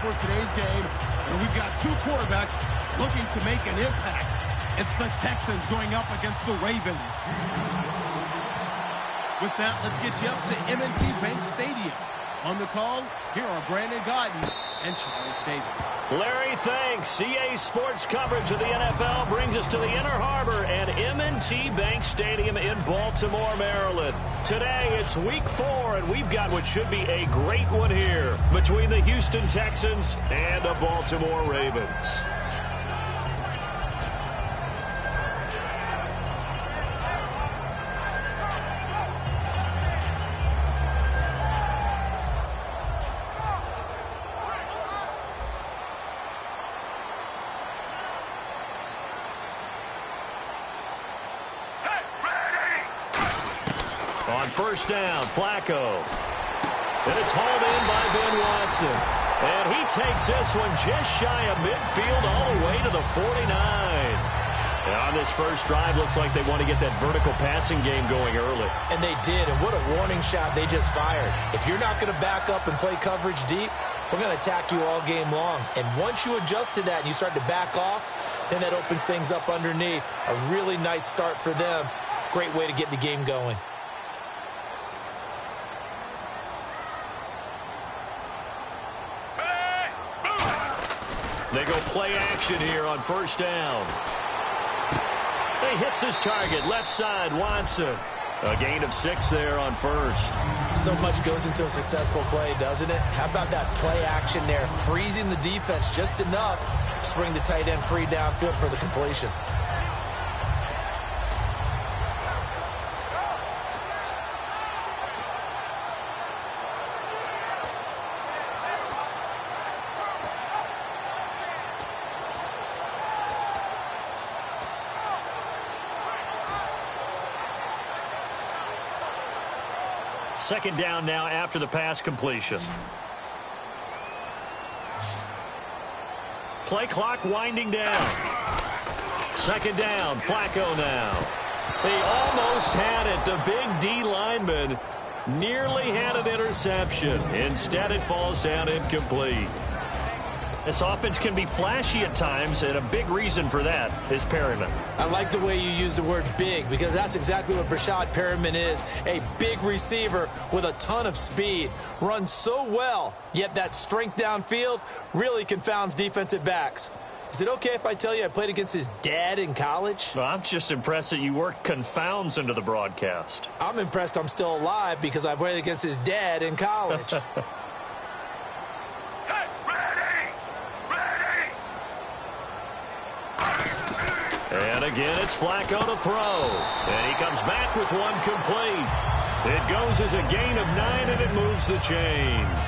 for today's game, and we've got two quarterbacks looking to make an impact. It's the Texans going up against the Ravens. With that, let's get you up to M&T Bank Stadium. On the call, here are Brandon Gaudin and Charles Davis. Larry, thanks. CA Sports coverage of the NFL brings us to the Inner Harbor at M&T Bank Stadium in Baltimore, Maryland. Today, it's Week 4, and we've got what should be a great one here between the Houston Texans and the Baltimore Ravens. First down, Flacco. And it's hauled in by Ben Watson. And he takes this one just shy of midfield all the way to the 49. And on this first drive, looks like they want to get that vertical passing game going early. And they did, and what a warning shot they just fired. If you're not going to back up and play coverage deep, we're going to attack you all game long. And once you adjust to that and you start to back off, then that opens things up underneath. A really nice start for them. Great way to get the game going. They go play action here on first down. He hits his target, left side, Watson. A gain of 6 there on first. So much goes into a successful play, doesn't it? How about that play action there? Freezing the defense just enough to bring the tight end free downfield for the completion. Second down now after the pass completion. Play clock winding down. Second down, Flacco now. They almost had it. The big D lineman nearly had an interception. Instead, it falls down incomplete. This offense can be flashy at times, and a big reason for that is Perryman. I like the way you use the word big, because that's exactly what Brashad Perryman is. A big receiver with a ton of speed. Runs so well, yet that strength downfield really confounds defensive backs. Is it okay if I tell you I played against his dad in college? Well, I'm just impressed that you worked confounds into the broadcast. I'm impressed I'm still alive because I played against his dad in college. And again, it's Flacco to throw. And he comes back with one complete. It goes as a gain of 9, and it moves the chains.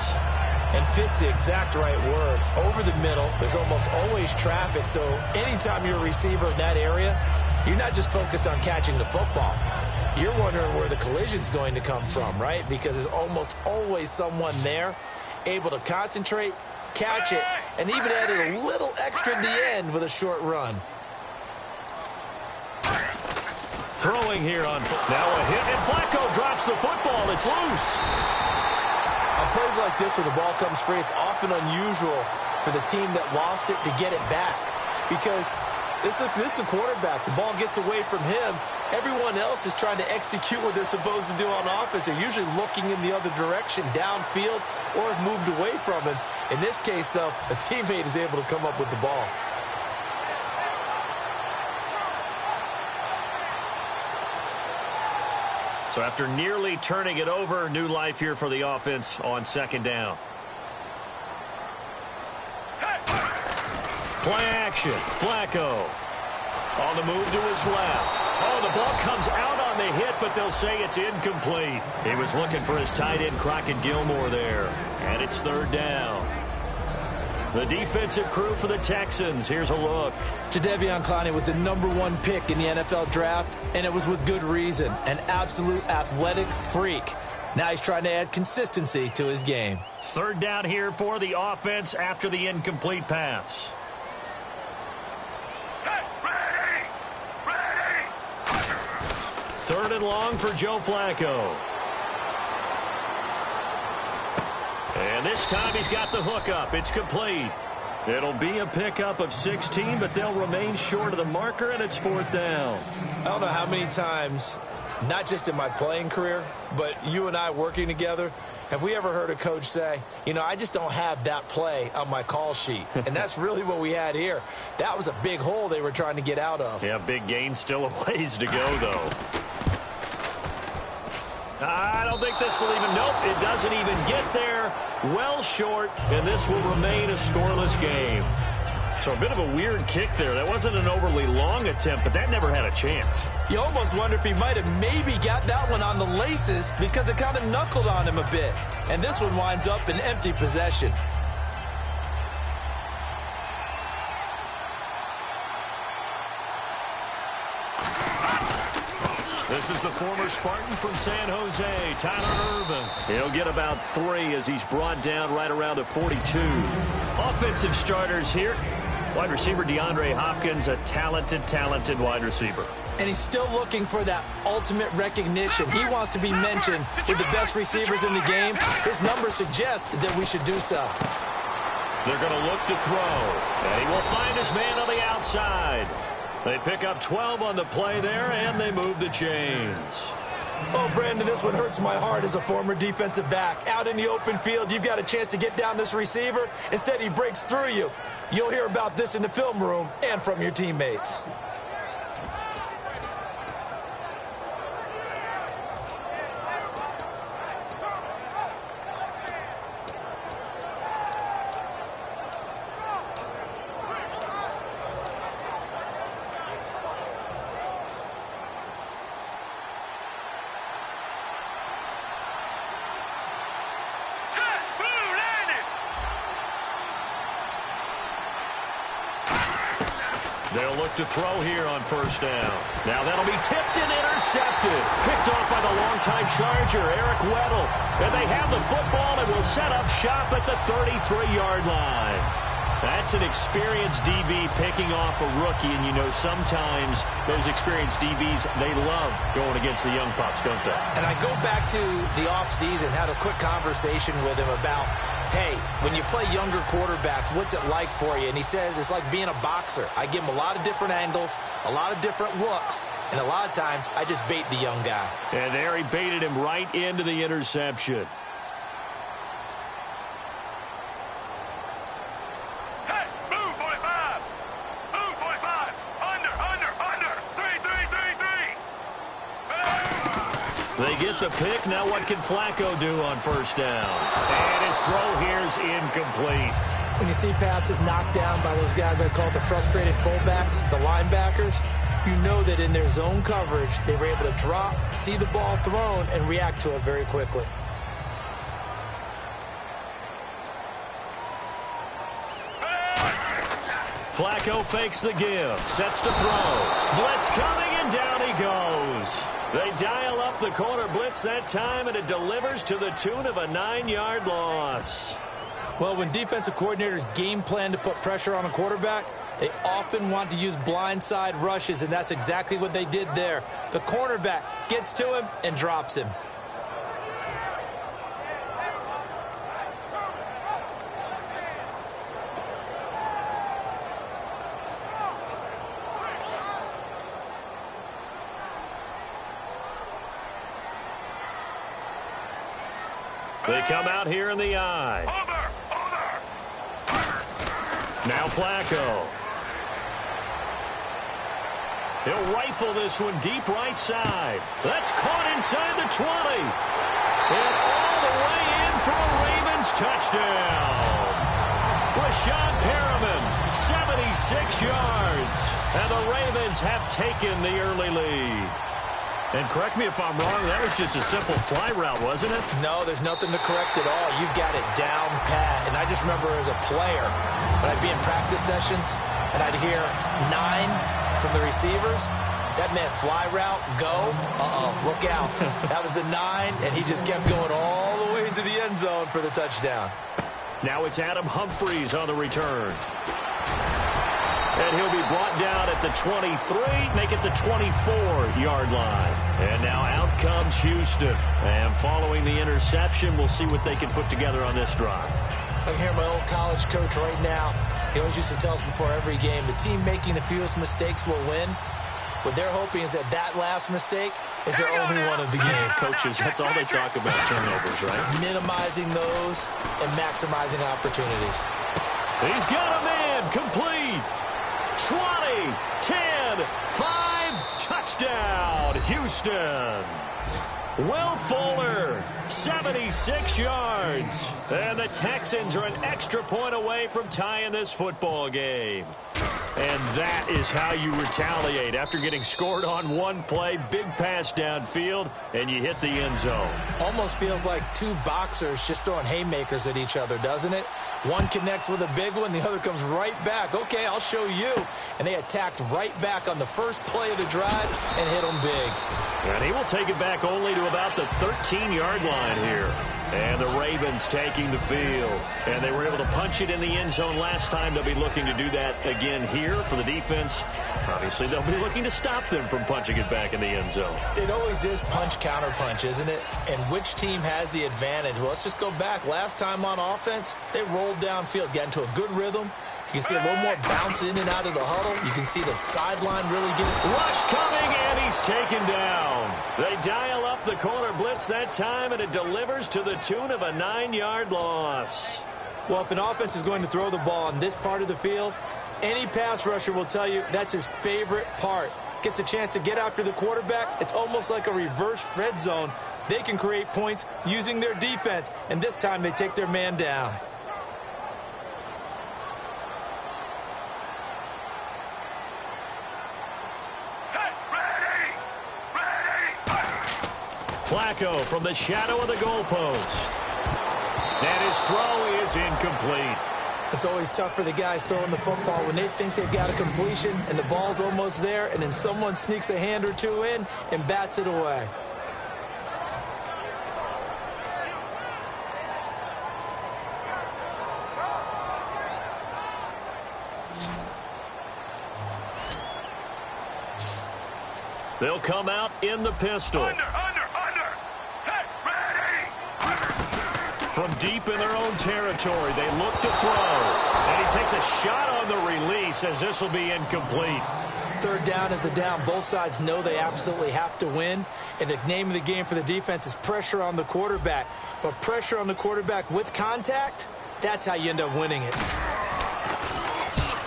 And fits the exact right word. Over the middle, there's almost always traffic, so anytime you're a receiver in that area, you're not just focused on catching the football. You're wondering where the collision's going to come from, right? Because there's almost always someone there able to concentrate, catch it, and even added a little extra at the end with a short run. Throwing here on now a hit, and Flacco drops the football. It's loose. On plays like this where the ball comes free, it's often unusual for the team that lost it to get it back. Because this is the quarterback. The ball gets away from him. Everyone else is trying to execute what they're supposed to do on offense. They're usually looking in the other direction, downfield, or have moved away from him. In this case, though, a teammate is able to come up with the ball. So after nearly turning it over, new life here for the offense on second down. Play action. Flacco on the move to his left. Oh, the ball comes out on the hit, but they'll say it's incomplete. He was looking for his tight end, Crockett Gilmore, there. And it's third down. The defensive crew for the Texans. Here's a look. Jadeveon Clowney was the #1 pick in the NFL draft, and it was with good reason. An absolute athletic freak. Now he's trying to add consistency to his game. Third down here for the offense after the incomplete pass. Third and long for Joe Flacco. And this time he's got the hook up. It's complete. It'll be a pickup of 16, but they'll remain short of the marker, and it's 4th down. I don't know how many times, not just in my playing career, but you and I working together, have we ever heard a coach say, you know, I just don't have that play on my call sheet. And that's really what we had here. That was a big hole they were trying to get out of. Yeah, big gain, still a ways to go, though. I don't think this will even, nope, it doesn't even get there. Well short, and this will remain a scoreless game. So a bit of a weird kick there. That wasn't an overly long attempt, but that never had a chance. You almost wonder if he might have maybe got that one on the laces because it kind of knuckled on him a bit. And this one winds up in empty possession. This is the former Spartan from San Jose, Tyler Irvin. He'll get about 3 as he's brought down right around a 42. Offensive starters here. Wide receiver DeAndre Hopkins, a talented wide receiver. And he's still looking for that ultimate recognition. He wants to be mentioned with the best receivers in the game. His numbers suggest that we should do so. They're going to look to throw. And he will find his man on the outside. They pick up 12 on the play there, and they move the chains. Oh, Brandon, this one hurts my heart as a former defensive back. Out in the open field, you've got a chance to get down this receiver. Instead, he breaks through you. You'll hear about this in the film room and from your teammates. They'll look to throw here on 1st down. Now that'll be tipped and intercepted. Picked off by the longtime Charger, Eric Weddle. And they have the football and will set up shop at the 33-yard line. That's an experienced DB picking off a rookie, and you know sometimes those experienced DBs, they love going against the young pups, don't they? And I go back to the offseason, had a quick conversation with him about, hey, when you play younger quarterbacks, what's it like for you? And he says it's like being a boxer. I give him a lot of different angles, a lot of different looks, and a lot of times I just bait the young guy. And there he baited him right into the interception. They get the pick. Now what can Flacco do on 1st down? And his throw here's incomplete. When you see passes knocked down by those guys I call the frustrated fullbacks, the linebackers, you know that in their zone coverage, they were able to drop, see the ball thrown, and react to it very quickly. Flacco fakes the give, sets to throw. Blitz coming, and down he goes. They dial up the corner blitz that time, and it delivers to the tune of a 9-yard loss. Well, when defensive coordinators game plan to put pressure on a quarterback, they often want to use blindside rushes, and that's exactly what they did there. The cornerback gets to him and drops him. They come out here in the eye. Now Flacco. He'll rifle this one deep right side. That's caught inside the 20. And all the way in for a Ravens touchdown. Rashad Perriman, 76 yards. And the Ravens have taken the early lead. And correct me if I'm wrong, that was just a simple fly route, wasn't it? No, there's nothing to correct at all. You've got it down pat. And I just remember as a player, when I'd be in practice sessions, and I'd hear 9 from the receivers, that meant fly route, go, look out. That was the 9, and he just kept going all the way into the end zone for the touchdown. Now it's Adam Humphries on the return. And he'll be brought down at the 23, make it the 24-yard line. And now out comes Houston. And following the interception, we'll see what they can put together on this drive. I can hear my old college coach right now. He always used to tell us before every game, the team making the fewest mistakes will win. What they're hoping is that last mistake is their only one of the game. Coaches, that's all they talk about, turnovers, right? Minimizing those and maximizing opportunities. He's got a man, complete. 20, 10, 5, touchdown, Houston. Will Fuller, 76 yards. And the Texans are an extra point away from tying this football game. And that is how you retaliate after getting scored on one play, big pass downfield, and you hit the end zone. Almost feels like two boxers just throwing haymakers at each other, doesn't it? One connects with a big one, the other comes right back. Okay, I'll show you. And they attacked right back on the first play of the drive and hit them big. And he will take it back only to about the 13-yard line here. And the Ravens taking the field. And they were able to punch it in the end zone last time. They'll be looking to do that again here for the defense. Obviously, they'll be looking to stop them from punching it back in the end zone. It always is punch-counter-punch, isn't it? And which team has the advantage? Well, let's just go back. Last time on offense, they rolled downfield, got into a good rhythm. You can see a little more bounce in and out of the huddle. You can see the sideline really get it. Rush coming, and he's taken down. They dial up the corner blitz that time, and it delivers to the tune of a 9-yard loss. Well, if an offense is going to throw the ball on this part of the field, any pass rusher will tell you that's his favorite part. Gets a chance to get after the quarterback. It's almost like a reverse red zone. They can create points using their defense, and this time they take their man down. Flacco from the shadow of the goalpost. And his throw is incomplete. It's always tough for the guys throwing the football when they think they've got a completion and the ball's almost there, and then someone sneaks a hand or two in and bats it away. They'll come out in the pistol. Under. Set, ready. From deep in their own territory, they look to throw. And he takes a shot on the release as this will be incomplete. Third down is the down. Both sides know they absolutely have to win. And the name of the game for the defense is pressure on the quarterback. But pressure on the quarterback with contact, that's how you end up winning it.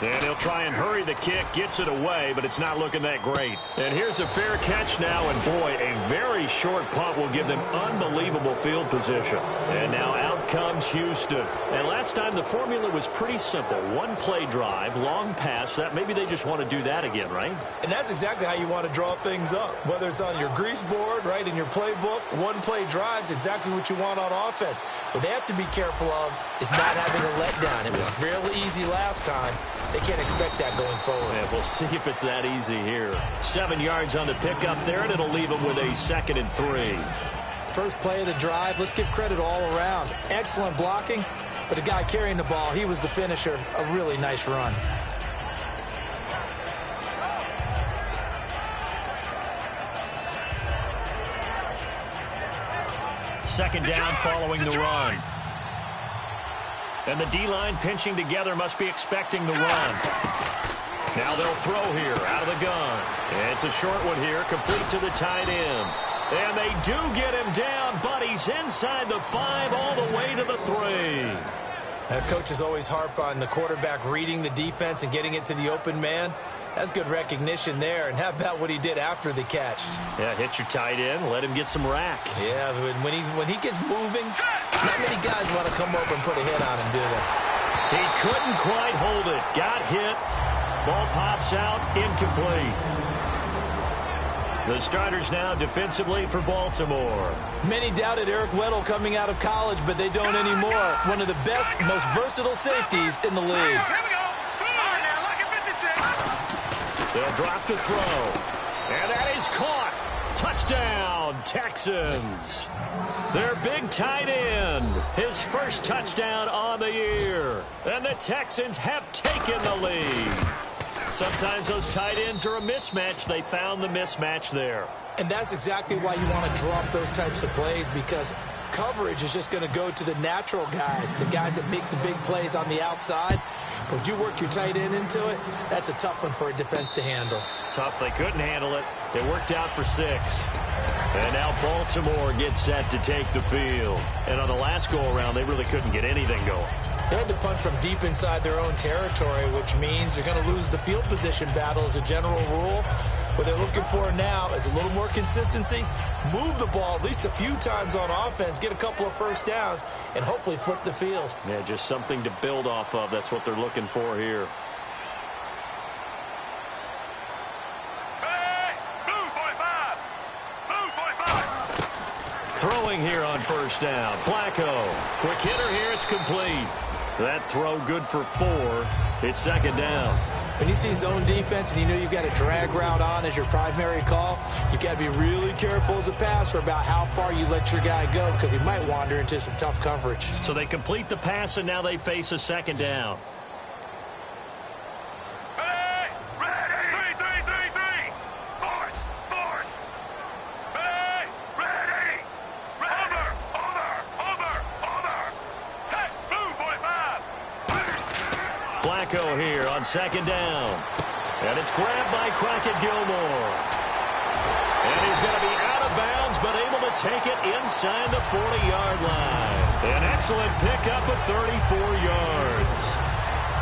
And he'll try and hurry the kick, gets it away, but it's not looking that great. And here's a fair catch now, and boy, a very short punt will give them unbelievable field position. And now out comes Houston. And last time the formula was pretty simple. One play drive, long pass, that maybe they just want to do that again, right? And that's exactly how you want to draw things up. Whether it's on your grease board, right, in your playbook, one play drive is exactly what you want on offense. What they have to be careful of is not having a letdown. It was really easy last time. They can't expect that going forward. Yeah, we'll see if it's that easy here. 7 yards on the pickup there, and it'll leave them with a 2nd and 3. First play of the drive, let's give credit all around. Excellent blocking, but the guy carrying the ball, he was the finisher. A really nice run. Second down following the run. And the D-line pinching together must be expecting the run. Now they'll throw here out of the gun. And it's a short one here, complete to the tight end. And they do get him down, but he's inside the 5 all the way to the 3. Coaches always harp on the quarterback reading the defense and getting it to the open man. That's good recognition there. And how about what he did after the catch? Yeah, hit your tight end, let him get some rack. Yeah, when he gets moving, not many guys want to come over and put a hit on him, do they? He couldn't quite hold it. Got hit. Ball pops out, incomplete. The starters now defensively for Baltimore. Many doubted Eric Weddle coming out of college, but they don't anymore. One of the best, most versatile safeties in the league. They'll drop the throw. And that is caught. Touchdown, Texans. Their big tight end. His first touchdown on the year. And the Texans have taken the lead. Sometimes those tight ends are a mismatch. They found the mismatch there. And that's exactly why you want to drop those types of plays, because coverage is just going to go to the natural guys, the guys that make the big plays on the outside. But when you work your tight end into it, that's a tough one for a defense to handle. Tough. They couldn't handle it. It worked out for 6. And now Baltimore gets set to take the field. And on the last go-around, they really couldn't get anything going. They had to punt from deep inside their own territory, which means they're going to lose the field position battle as a general rule. What they're looking for now is a little more consistency, move the ball at least a few times on offense, get a couple of first downs, and hopefully flip the field. Yeah, just something to build off of. That's what they're looking for here. Throwing here on first down. Flacco. Quick hitter here. It's complete. That throw good for 4. It's second down. When you see zone defense and you know you've got a drag route on as your primary call, you've got to be really careful as a passer about how far you let your guy go, because he might wander into some tough coverage. So they complete the pass, and now they face a second down. Flacco here on second down. And it's grabbed by Crockett Gilmore. And he's going to be out of bounds, but able to take it inside the 40-yard line. An excellent pickup of 34 yards.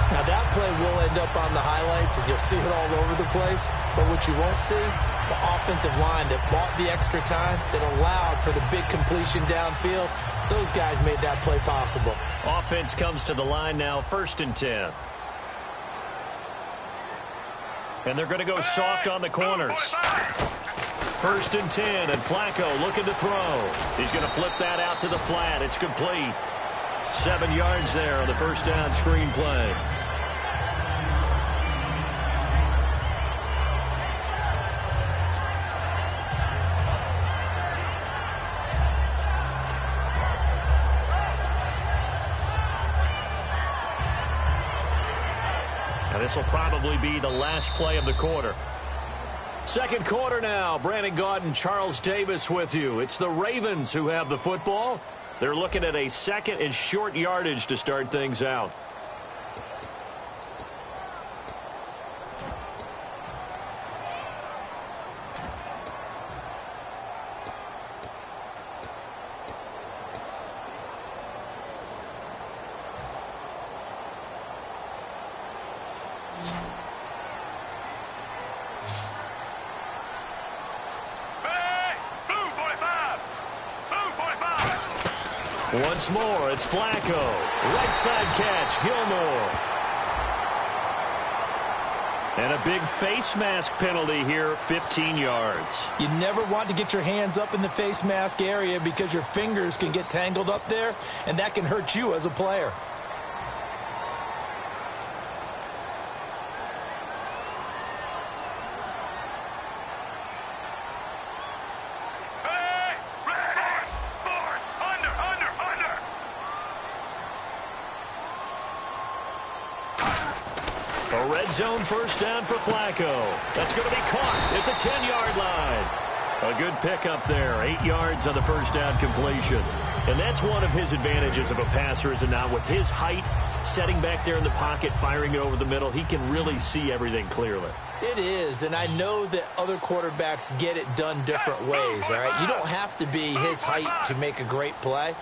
Now that play will end up on the highlights, and you'll see it all over the place. But what you won't see, the offensive line that bought the extra time, that allowed for the big completion downfield, those guys made that play possible. Offense comes to the line now, 1st and 10. And they're going to go soft on the corners. 1st and 10, and Flacco looking to throw. He's going to flip that out to the flat. It's complete. 7 yards there on the first down screen play. This will probably be the last play of the quarter. Second quarter now. Brandon Gaudin, Charles Davis with you. It's the Ravens who have the football. They're looking at a second and short yardage to start things out. Once more, it's Flacco. Right side catch, Gilmore. And a big face mask penalty here, 15 yards. You never want to get your hands up in the face mask area because your fingers can get tangled up there, and that can hurt you as a player. A red zone first down for Flacco. That's going to be caught at the 10-yard line. A good pickup there. 8 yards on the first down completion. And that's one of his advantages of a passer, is it not? With his height, setting back there in the pocket, firing it over the middle, he can really see everything clearly. It is, and I know that other quarterbacks get it done different ways, all right? You don't have to be his height to make a great play.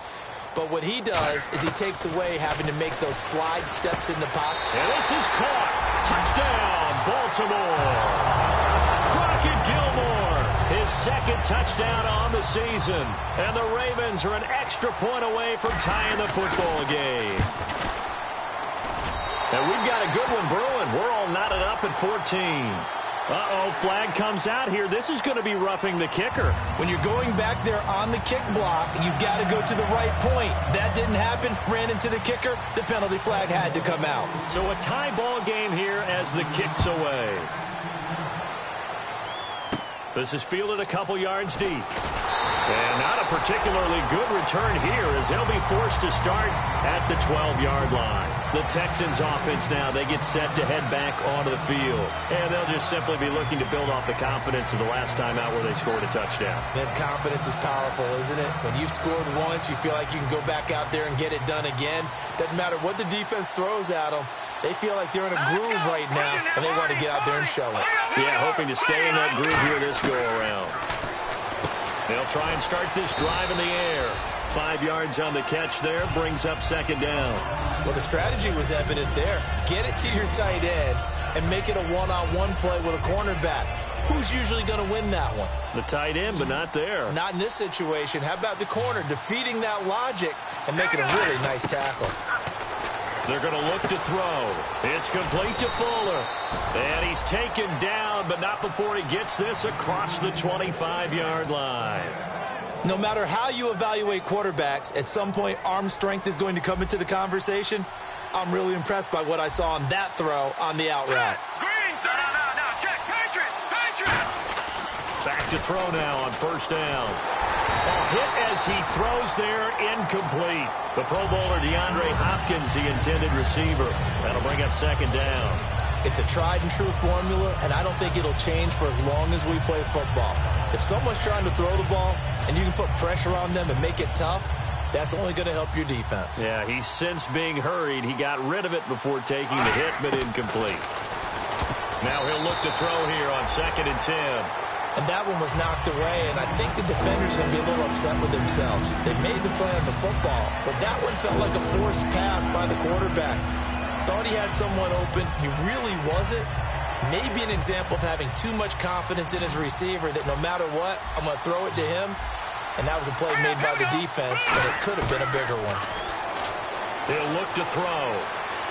But what he does is he takes away having to make those slide steps in the pocket. And this is caught. Touchdown, Baltimore. Crockett Gilmore, his second touchdown on the season. And the Ravens are an extra point away from tying the football game. And we've got a good one brewing. We're all knotted up at 14. Uh-oh, flag comes out here. This is going to be roughing the kicker. When you're going back there on the kick block, you've got to go to the right point. That didn't happen. Ran into the kicker. The penalty flag had to come out. So a tie ball game here as the kick's away. This is fielded a couple yards deep. And not a particularly good return here as they'll be forced to start at the 12-yard line. The Texans offense now, they get set to head back onto the field. And they'll just simply be looking to build off the confidence of the last time out where they scored a touchdown. That confidence is powerful, isn't it? When you've scored once, you feel like you can go back out there and get it done again. Doesn't matter what the defense throws at them. They feel like they're in a groove right now, and they want to get out there and show it. Yeah, hoping to stay in that groove here this go-around. They'll try and start this drive in the air. 5 yards on the catch there, brings up second down. Well, the strategy was evident there. Get it to your tight end and make it a one-on-one play with a cornerback. Who's usually going to win that one? The tight end, but not there. Not in this situation. How about the corner defeating that logic and making a really nice tackle? They're going to look to throw. It's complete to Fuller. And he's taken down, but not before he gets this across the 25-yard line. No matter how you evaluate quarterbacks, at some point arm strength is going to come into the conversation. I'm really impressed by what I saw on that throw on the out route. Check, Patriot. Back to throw now on first down. A hit as he throws there, incomplete. The Pro Bowler DeAndre Hopkins, the intended receiver. That'll bring up second down. It's a tried-and-true formula, and I don't think it'll change for as long as we play football. If someone's trying to throw the ball and you can put pressure on them and make it tough, that's only going to help your defense. Yeah, he's since being hurried. He got rid of it before taking the hit, but incomplete. Now he'll look to throw here on 2nd and 10. And that one was knocked away, and I think the defender's going to be a little upset with themselves. They made the play on the football, but that one felt like a forced pass by the quarterback. Thought he had someone open. He really wasn't. Maybe an example of having too much confidence in his receiver that no matter what, I'm going to throw it to him. And that was a play made by the defense, but it could have been a bigger one. He'll look to throw.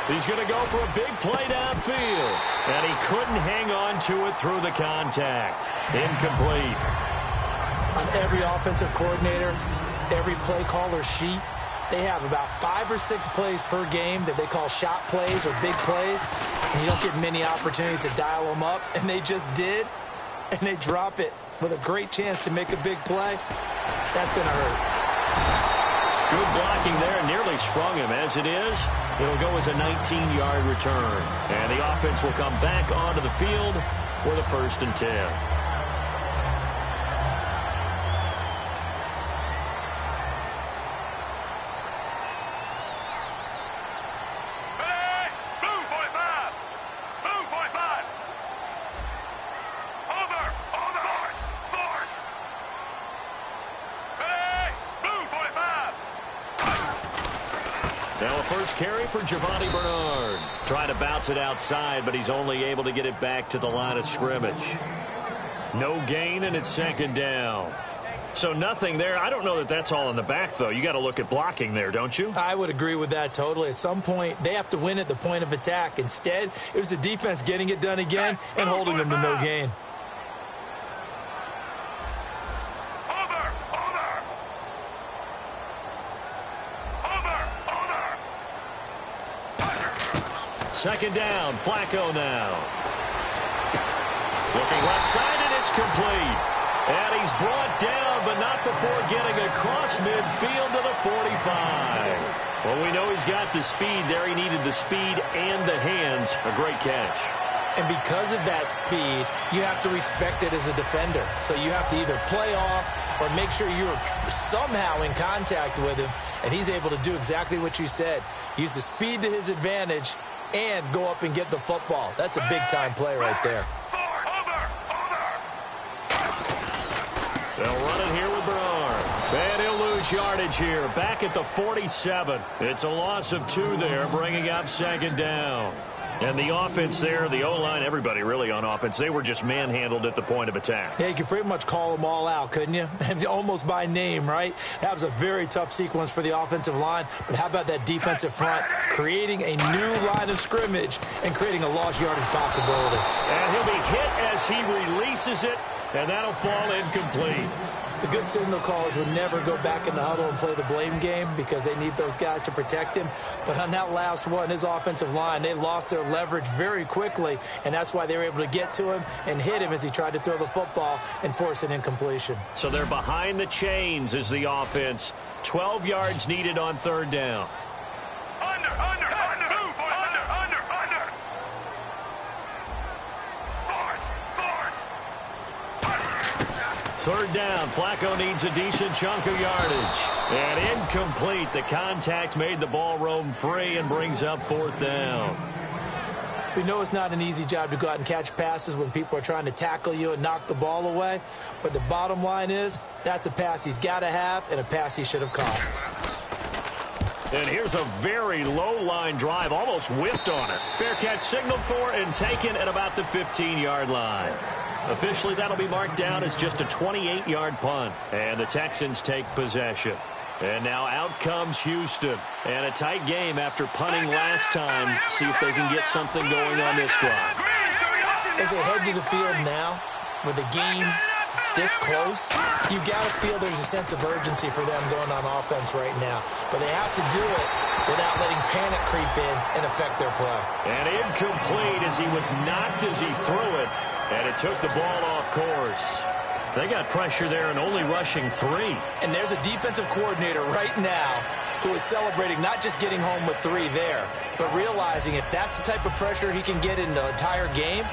He's going to go for a big play downfield. And he couldn't hang on to it through the contact. Incomplete. On every offensive coordinator, every play caller sheet, they have about 5 or 6 plays per game that they call shot plays or big plays. And you don't get many opportunities to dial them up. And they just did. And they drop it with a great chance to make a big play. That's going to hurt. Good blocking there. Nearly sprung him. As it is, it'll go as a 19-yard return. And the offense will come back onto the field for the 1st and 10. Now a first carry for Giovanni Bernard. Trying to bounce it outside, but he's only able to get it back to the line of scrimmage. No gain, and it's 2nd down. So nothing there. I don't know that that's all in the back, though. You got to look at blocking there, don't you? I would agree with that totally. At some point, they have to win at the point of attack. Instead, it was the defense getting it done again and holding them to no gain. Second down, Flacco now. Looking left side, and it's complete. And he's brought down, but not before getting across midfield to the 45. Well, we know he's got the speed there. He needed the speed and the hands. A great catch. And because of that speed, you have to respect it as a defender. So you have to either play off or make sure you're somehow in contact with him. And he's able to do exactly what you said. Use the speed to his advantage and go up and get the football. That's a big-time play right there. They'll run it here with Bernard. And he'll lose yardage here. Back at the 47. It's a loss of 2 there, bringing up 2nd down. And the offense there, the O-line, everybody really on offense, they were just manhandled at the point of attack. Yeah, you could pretty much call them all out, couldn't you? Almost by name, right? That was a very tough sequence for the offensive line. But how about that defensive front creating a new line of scrimmage and creating a lost yardage possibility? And he'll be hit as he releases it, and that'll fall incomplete. The good signal callers would never go back in the huddle and play the blame game because they need those guys to protect him. But on that last one, his offensive line, they lost their leverage very quickly, and that's why they were able to get to him and hit him as he tried to throw the football and force an incompletion. So they're behind the chains as the offense. 12 yards needed on 3rd down. Under, move, Third down. Flacco needs a decent chunk of yardage. And incomplete. The contact made the ball roam free and brings up fourth down. We know it's not an easy job to go out and catch passes when people are trying to tackle you and knock the ball away. But the bottom line is, that's a pass he's got to have and a pass he should have caught. And here's a very low-line drive, almost whiffed on it. Fair catch signaled for and taken at about the 15-yard line. Officially, that'll be marked down as just a 28-yard punt. And the Texans take possession. And now out comes Houston. And a tight game after punting last time. See if they can get something going on this drive. As they head to the field now, with the game this close, you've got to feel there's a sense of urgency for them going on offense right now. But they have to do it without letting panic creep in and affect their play. And incomplete as he was knocked as he threw it. And it took the ball off course. They got pressure there and only rushing 3. And there's a defensive coordinator right now who is celebrating not just getting home with 3 there, but realizing if that's the type of pressure he can get in the entire game,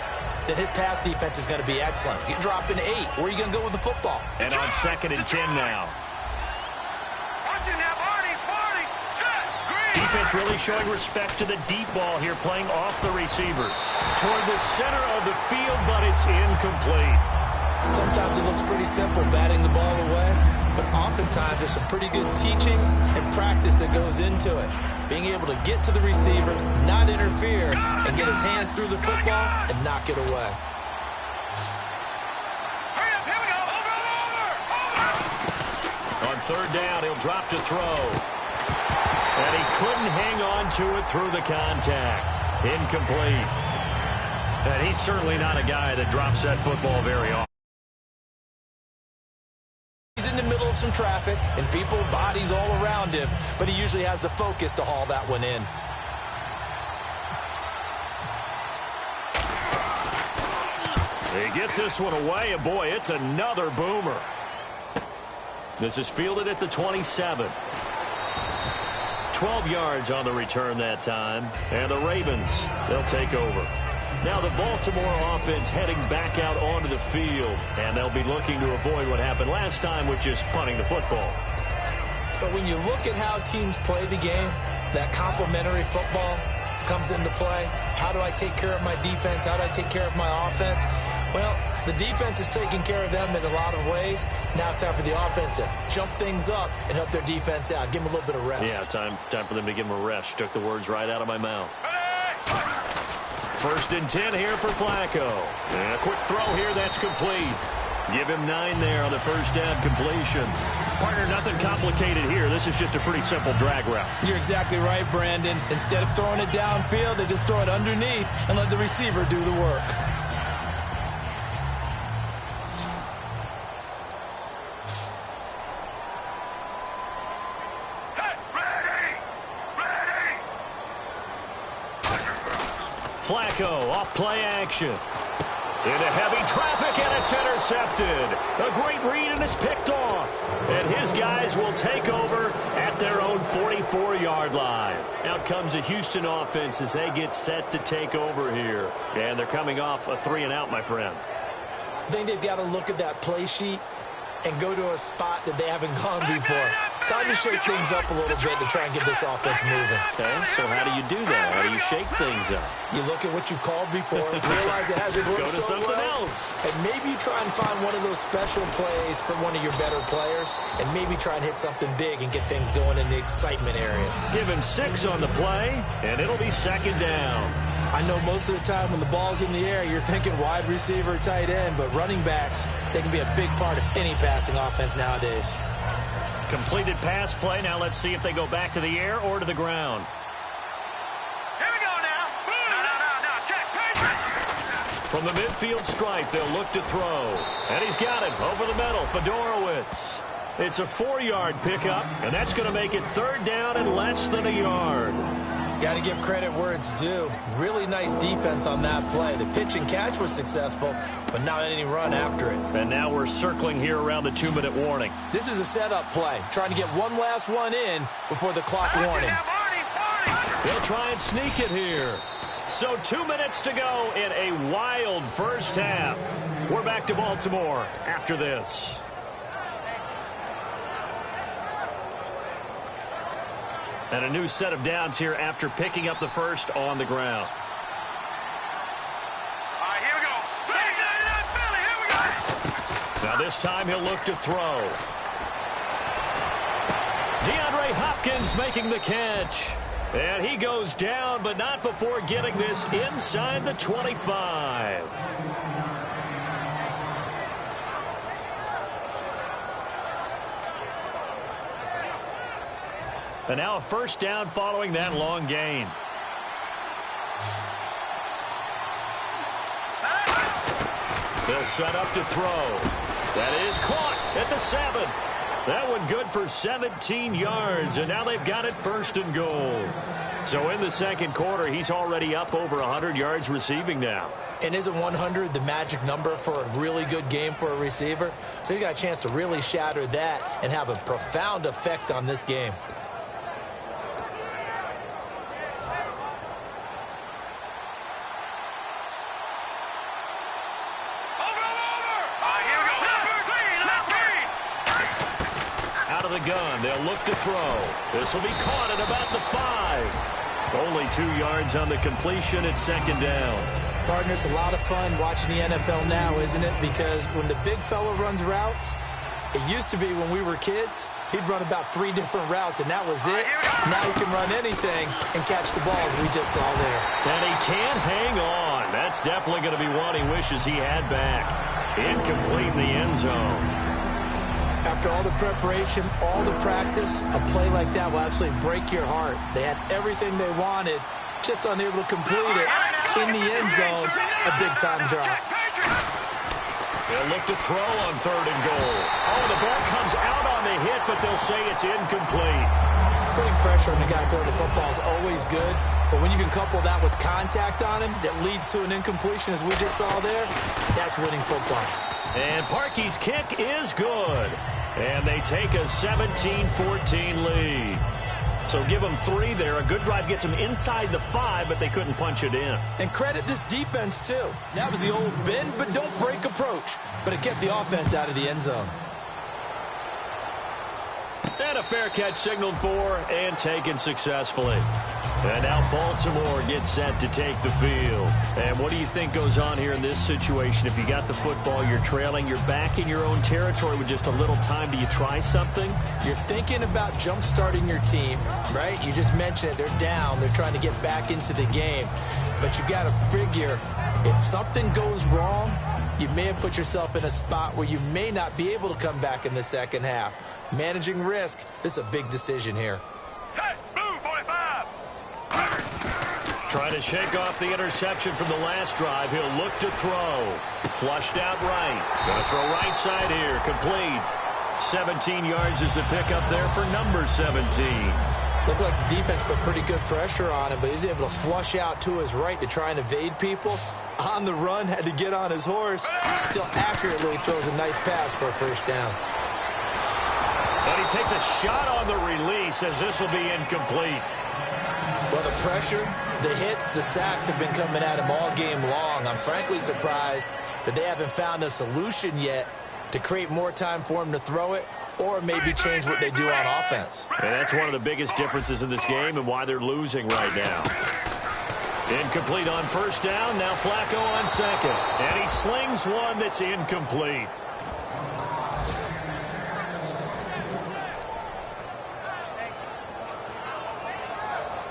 then his pass defense is going to be excellent. You're dropping 8. Where are you going to go with the football? And on 2nd and 10 now. Defense really showing respect to the deep ball here, playing off the receivers. Toward the center of the field, but it's incomplete. Sometimes it looks pretty simple, batting the ball away, but oftentimes there's some pretty good teaching and practice that goes into it. Being able to get to the receiver, not interfere, and get his hands through the football and knock it away. On 3rd down, he'll drop to throw. And he couldn't hang on to it through the contact. Incomplete. And he's certainly not a guy that drops that football very often. He's in the middle of some traffic, and people, bodies all around him, but he usually has the focus to haul that one in. He gets this one away, and boy, it's another boomer. This is fielded at the 27. 12 yards on the return that time, and the Ravens, they'll take over. Now the Baltimore offense heading back out onto the field, and they'll be looking to avoid what happened last time with just punting the football. But when you look at how teams play the game, that complementary football comes into play. How do I take care of my defense? How do I take care of my offense? Well, the defense is taking care of them in a lot of ways. Now it's time for the offense to jump things up and help their defense out. Give them a little bit of rest. Yeah, time for them to give them a rest. You took the words right out of my mouth. 1st and 10 here for Flacco. And a quick throw here, that's complete. Give him 9 there on the first down completion. Partner, nothing complicated here. This is just a pretty simple drag route. You're exactly right, Brandon. Instead of throwing it downfield, they just throw it underneath and let the receiver do the work. Flacco off play action. Into heavy traffic, and it's intercepted. A great read, and it's picked off. And his guys will take over at their own 44-yard line. Out comes the Houston offense as they get set to take over here. And they're coming off a 3-and-out, my friend. I think they've got to look at that play sheet and go to a spot that they haven't gone before. Time to shake things up a little bit to try and get this offense moving. Okay, so how do you do that? How do you shake things up? You look at what you've called before, realize it hasn't worked Go to so something well, else. and maybe you try and find one of those special plays from one of your better players, and maybe try and hit something big and get things going in the excitement area. Give him 6 on the play, and it'll be 2nd down. I know most of the time when the ball's in the air, you're thinking wide receiver, tight end, but running backs, they can be a big part of any passing offense nowadays. Completed pass play. Now let's see if they go back to the air or to the ground. Here we go now. No. Check. Patriot. From the midfield stripe, they'll look to throw. And he's got it over the middle. Fedorowicz. It's a 4-yard pickup, and that's going to make it 3rd down and less than a yard. Got to give credit where it's due. Really nice defense on that play. The pitch and catch was successful, but not any run after it. And now we're circling here around the 2-minute warning. This is a setup play, trying to get one last one in before the clock warning. They'll try and sneak it here. So 2 minutes to go in a wild first half. We're back to Baltimore after this. And a new set of downs here after picking up the first on the ground. All right, here we go. Philly, here we go. Now this time he'll look to throw. DeAndre Hopkins making the catch. And he goes down, but not before getting this inside the 25. And now a first down following that long gain. They'll set up to throw. That is caught at the 7. That one good for 17 yards, and now they've got it first and goal. So in the second quarter, he's already up over 100 yards receiving now. And isn't 100 the magic number for a really good game for a receiver? So he got a chance to really shatter that and have a profound effect on this game. Gun. They'll look to throw. This will be caught at about the 5. Only 2 yards on the completion at second down. Partner, it's a lot of fun watching the NFL now, isn't it? Because when the big fella runs routes, it used to be when we were kids, he'd run about 3 different routes, and that was it. Now he can run anything and catch the balls we just saw there. And he can't hang on. That's definitely going to be one he wishes he had back. Incomplete in the end zone. After all the preparation, all the practice, a play like that will absolutely break your heart. They had everything they wanted, just unable to complete it. In the end zone, a big-time drop. They'll look to throw on third and goal. Oh, the ball comes out on the hit, but they'll say it's incomplete. Putting pressure on the guy throwing the football is always good, but when you can couple that with contact on him that leads to an incompletion, as we just saw there, that's winning football. And Parkey's kick is good. And they take a 17-14 lead. So give them 3 there. A good drive gets them inside the 5, but they couldn't punch it in. And credit this defense, too. That was the old bend but don't break approach. But it kept the offense out of the end zone. And a fair catch signaled for and taken successfully. And now Baltimore gets set to take the field. And what do you think goes on here in this situation? If you got the football, you're trailing, you're back in your own territory with just a little time. Do you try something? You're thinking about jump-starting your team, right? You just mentioned it. They're down. They're trying to get back into the game. But you got to figure, if something goes wrong, you may have put yourself in a spot where you may not be able to come back in the second half. Managing risk, this is a big decision here. Set, move, 45. Trying to shake off the interception from the last drive. He'll look to throw. Flushed out right. Going to throw right side here. Complete. 17 yards is the pickup there for number 17. Looked like the defense put pretty good pressure on him, but he's able to flush out to his right to try and evade people. On the run, had to get on his horse. Still accurately throws a nice pass for a first down. And he takes a shot on the release as this will be incomplete. Well, the pressure, the hits, the sacks have been coming at him all game long. I'm frankly surprised that they haven't found a solution yet to create more time for him to throw it or maybe change what they do on offense. And that's one of the biggest differences in this game and why they're losing right now. Incomplete on first down. Now Flacco on second. And he slings one that's incomplete.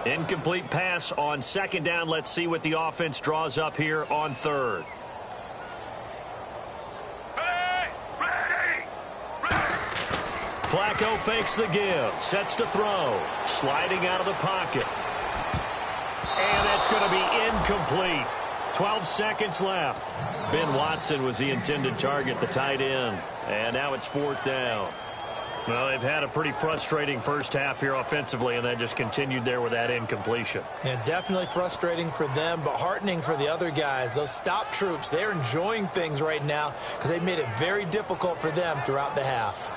Incomplete pass on second down. Let's see what the offense draws up here on third. Flacco fakes the give. Sets to throw. Sliding out of the pocket. And that's going to be incomplete. 12 seconds left. Ben Watson was the intended target, the tight end. And now it's fourth down. Well, they've had a pretty frustrating first half here offensively, and then just continued there with that incompletion. Yeah, definitely frustrating for them, but heartening for the other guys. Those stop troops, they're enjoying things right now because they've made it very difficult for them throughout the half.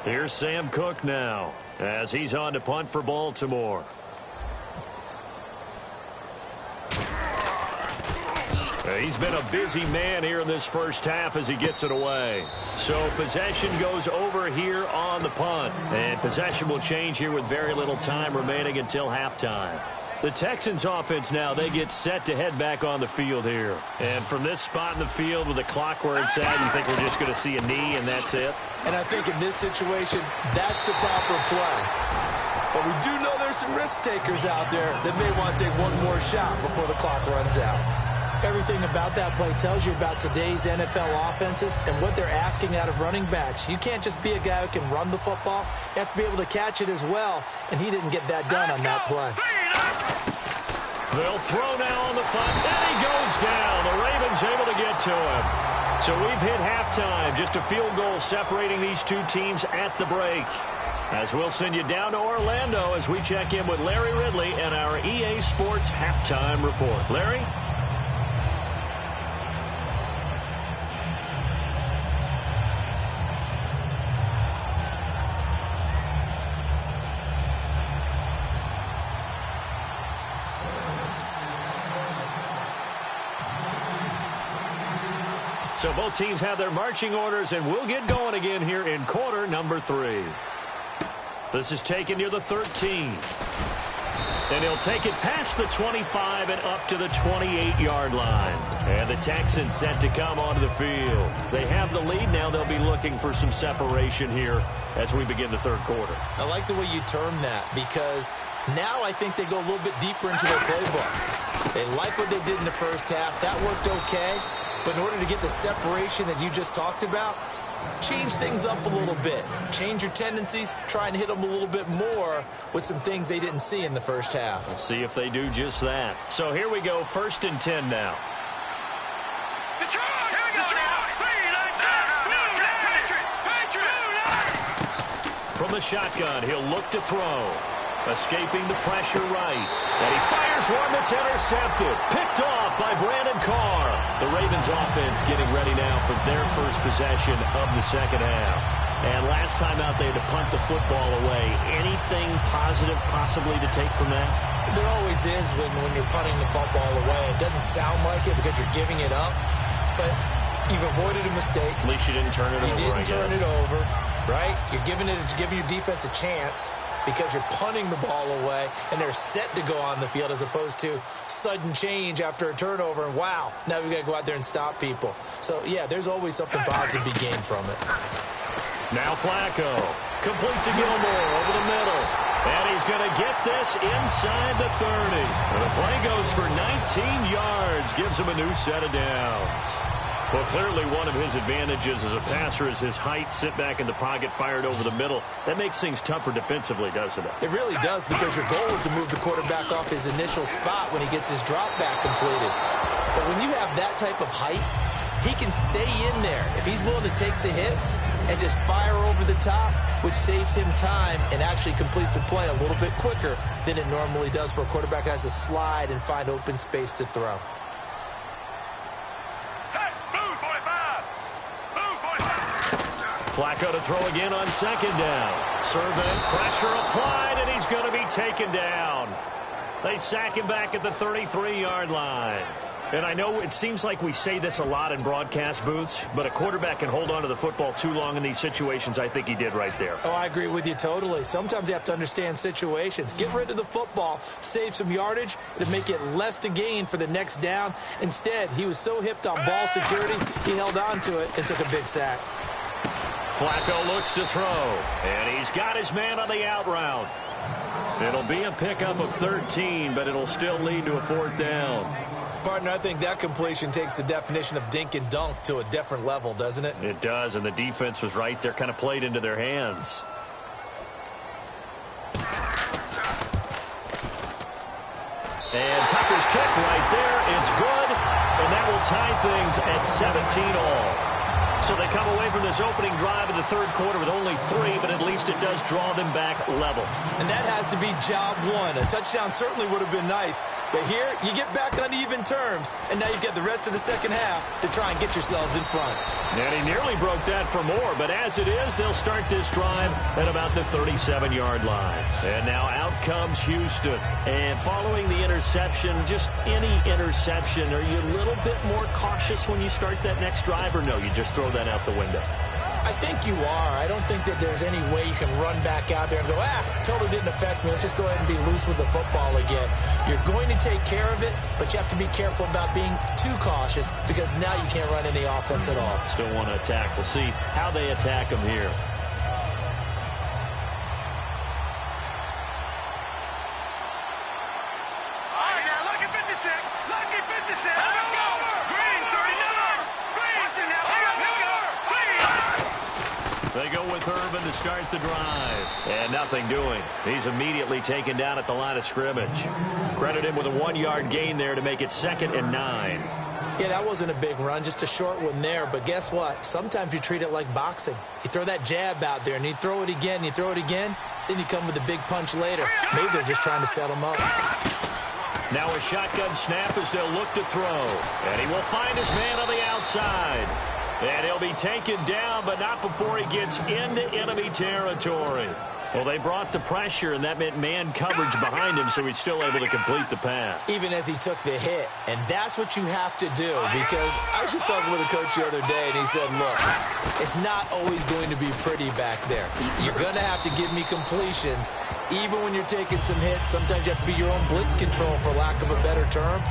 Here's Sam Cook now as he's on to punt for Baltimore. He's been a busy man here in this first half as he gets it away. So possession goes over here on the punt. And possession will change here with very little time remaining until halftime. The Texans offense now, they get set to head back on the field here. And from this spot in the field with the clock where it's at, you think we're just going to see a knee and that's it? And I think in this situation, that's the proper play. But we do know there's some risk takers out there that may want to take one more shot before the clock runs out. Everything about that play tells you about today's NFL offenses and what they're asking out of running backs. You can't just be a guy who can run the football. You have to be able to catch it as well, and he didn't get that done on that play. They'll throw now on the punt, and he goes down. The Ravens able to get to him. So we've hit halftime. Just a field goal separating these two teams at the break. As we'll send you down to Orlando as we check in with Larry Ridley and our EA Sports Halftime Report. Larry? So both teams have their marching orders, and we'll get going again here in quarter number 3. This is taken near the 13. And he'll take it past the 25 and up to the 28-yard line. And the Texans set to come onto the field. They have the lead now. They'll be looking for some separation here as we begin the third quarter. I like the way you term that because now I think they go a little bit deeper into their playbook. They like what they did in the first half. That worked okay. But in order to get the separation that you just talked about, change things up a little bit. Change your tendencies. Try and hit them a little bit more with some things they didn't see in the first half. We'll see if they do just that. So here we go, 1st and 10 now. From the shotgun, he'll look to throw. Escaping the pressure right. And he fires one that's intercepted. Picked off by Brandon Carr. The Ravens offense getting ready now for their first possession of the second half. And last time out, they had to punt the football away. Anything positive possibly to take from that? There always is when you're punting the football away. It doesn't sound like it because you're giving it up. But you've avoided a mistake. At least you didn't turn it over, You didn't turn it over, right? You're giving your defense a chance because you're punting the ball away, and they're set to go on the field as opposed to sudden change after a turnover, and wow, now we've got to go out there and stop people. So, yeah, there's always something positive to be gained from it. Now Flacco. Complete to Gilmore over the middle. And he's going to get this inside the 30. And the play goes for 19 yards. Gives him a new set of downs. Well, clearly one of his advantages as a passer is his height. Sit back in the pocket, fired over the middle. That makes things tougher defensively, doesn't it? It really does, because your goal is to move the quarterback off his initial spot when he gets his drop back completed. But when you have that type of height, he can stay in there if he's willing to take the hits and just fire over the top, which saves him time and actually completes a play a little bit quicker than it normally does for a quarterback who has to slide and find open space to throw. Flacco to throw again on 2nd down. Survey, pressure applied, and he's going to be taken down. They sack him back at the 33-yard line. And I know it seems like we say this a lot in broadcast booths, but a quarterback can hold on to the football too long in these situations. I think he did right there. Oh, I agree with you totally. Sometimes you have to understand situations. Get rid of the football, save some yardage, to make it less to gain for the next down. Instead, he was so hipped on ball security, he held on to it and took a big sack. Flacco looks to throw, and he's got his man on the out route. It'll be a pickup of 13, but it'll still lead to a 4th down. Partner, I think that completion takes the definition of dink and dunk to a different level, doesn't it? It does, and the defense was right there, kind of played into their hands. And Tucker's kick right there. It's good, and that will tie things at 17 all. So they come away from this opening drive in the third quarter with only 3, but at least it does draw them back level. And that has to be job one. A touchdown certainly would have been nice, But here, you get back on even terms, and now you get the rest of the second half to try and get yourselves in front. And he nearly broke that for more, but as it is, they'll start this drive at about the 37-yard line. And now out comes Houston. And following the interception, just any interception, are you a little bit more cautious when you start that next drive, or no, you just throw that out the window? I think you are. I don't think that there's any way you can run back out there and go, totally didn't affect me. Let's just go ahead and be loose with the football again. You're going to take care of it, but you have to be careful about being too cautious because now you can't run any offense at all. Still want to attack. We'll see how they attack them here. All right, now, lucky 56. Lucky 56. Let's go. Green, 39. Green. Watch it now. Here we go. They go with Irvin to start the drive. And nothing doing. He's immediately taken down at the line of scrimmage. Credit him with a 1-yard gain there to make it 2nd and 9. Yeah, that wasn't a big run, just a short one there. But guess what? Sometimes you treat it like boxing. You throw that jab out there, and you throw it again, you throw it again, then you come with a big punch later. Maybe they're just trying to set him up. Now a shotgun snap as they'll look to throw. And he will find his man on the outside. And he'll be taken down, but not before he gets into enemy territory. Well, they brought the pressure, and that meant man coverage behind him, so he's still able to complete the pass. Even as he took the hit. And that's what you have to do, because I was just talking with a coach the other day, and he said, look, it's not always going to be pretty back there. You're going to have to give me completions. Even when you're taking some hits, sometimes you have to be your own blitz control, for lack of a better term.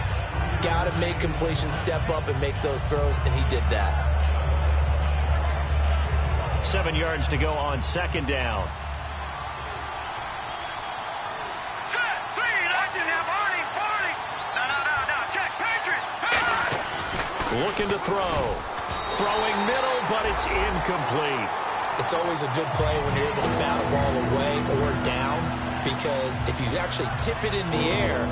Got to make completions, step up, and make those throws, and he did that. 7 yards to go on 2nd down. Set. 3. Watch it now. Barney. No. Check. Patriots. Looking to throw. Throwing middle, but it's incomplete. It's always a good play when you're able to bat a ball away or down, because if you actually tip it in the air,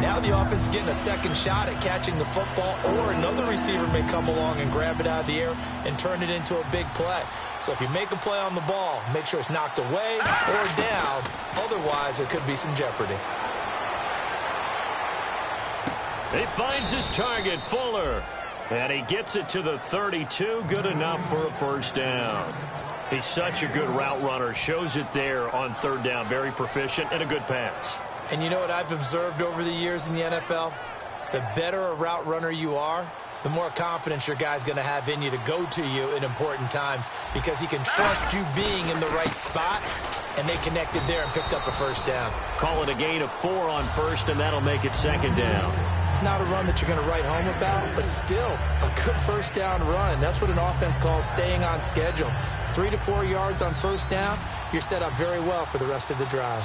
now the offense is getting a second shot at catching the football, or another receiver may come along and grab it out of the air and turn it into a big play. So if you make a play on the ball, make sure it's knocked away or down. Otherwise, there could be some jeopardy. He finds his target, Fuller. And he gets it to the 32. Good enough for a 1st down. He's such a good route runner. Shows it there on 3rd down. Very proficient and a good pass. And you know what I've observed over the years in the NFL? The better a route runner you are, the more confidence your guy's going to have in you to go to you in important times, because he can trust you being in the right spot, and they connected there and picked up a 1st down. Call it a gain of 4 on 1st, and that'll make it 2nd down. Not a run that you're going to write home about, but still a good 1st down run. That's what an offense calls staying on schedule. 3 to 4 yards on 1st down, you're set up very well for the rest of the drive.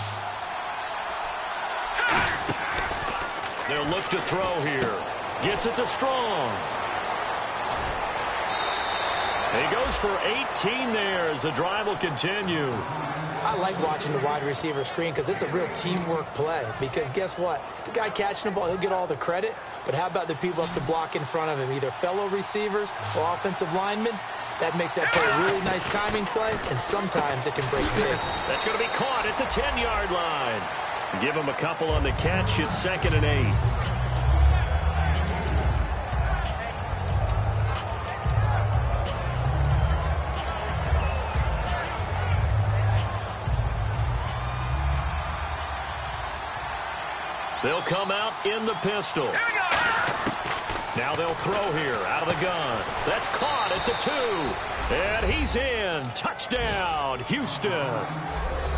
They'll look to throw here. Gets it to Strong. He goes for 18 there as the drive will continue. I like watching the wide receiver screen because it's a real teamwork play. Because guess what? The guy catching the ball, he'll get all the credit. But how about the people have to block in front of him, either fellow receivers or offensive linemen? That makes that play a really nice timing play, and sometimes it can break big. That's going to be caught at the 10-yard line. Give him a couple on the catch. It's 2nd and 8. They'll come out in the pistol. Now they'll throw here out of the gun. That's caught at the 2. And he's in. Touchdown, Houston.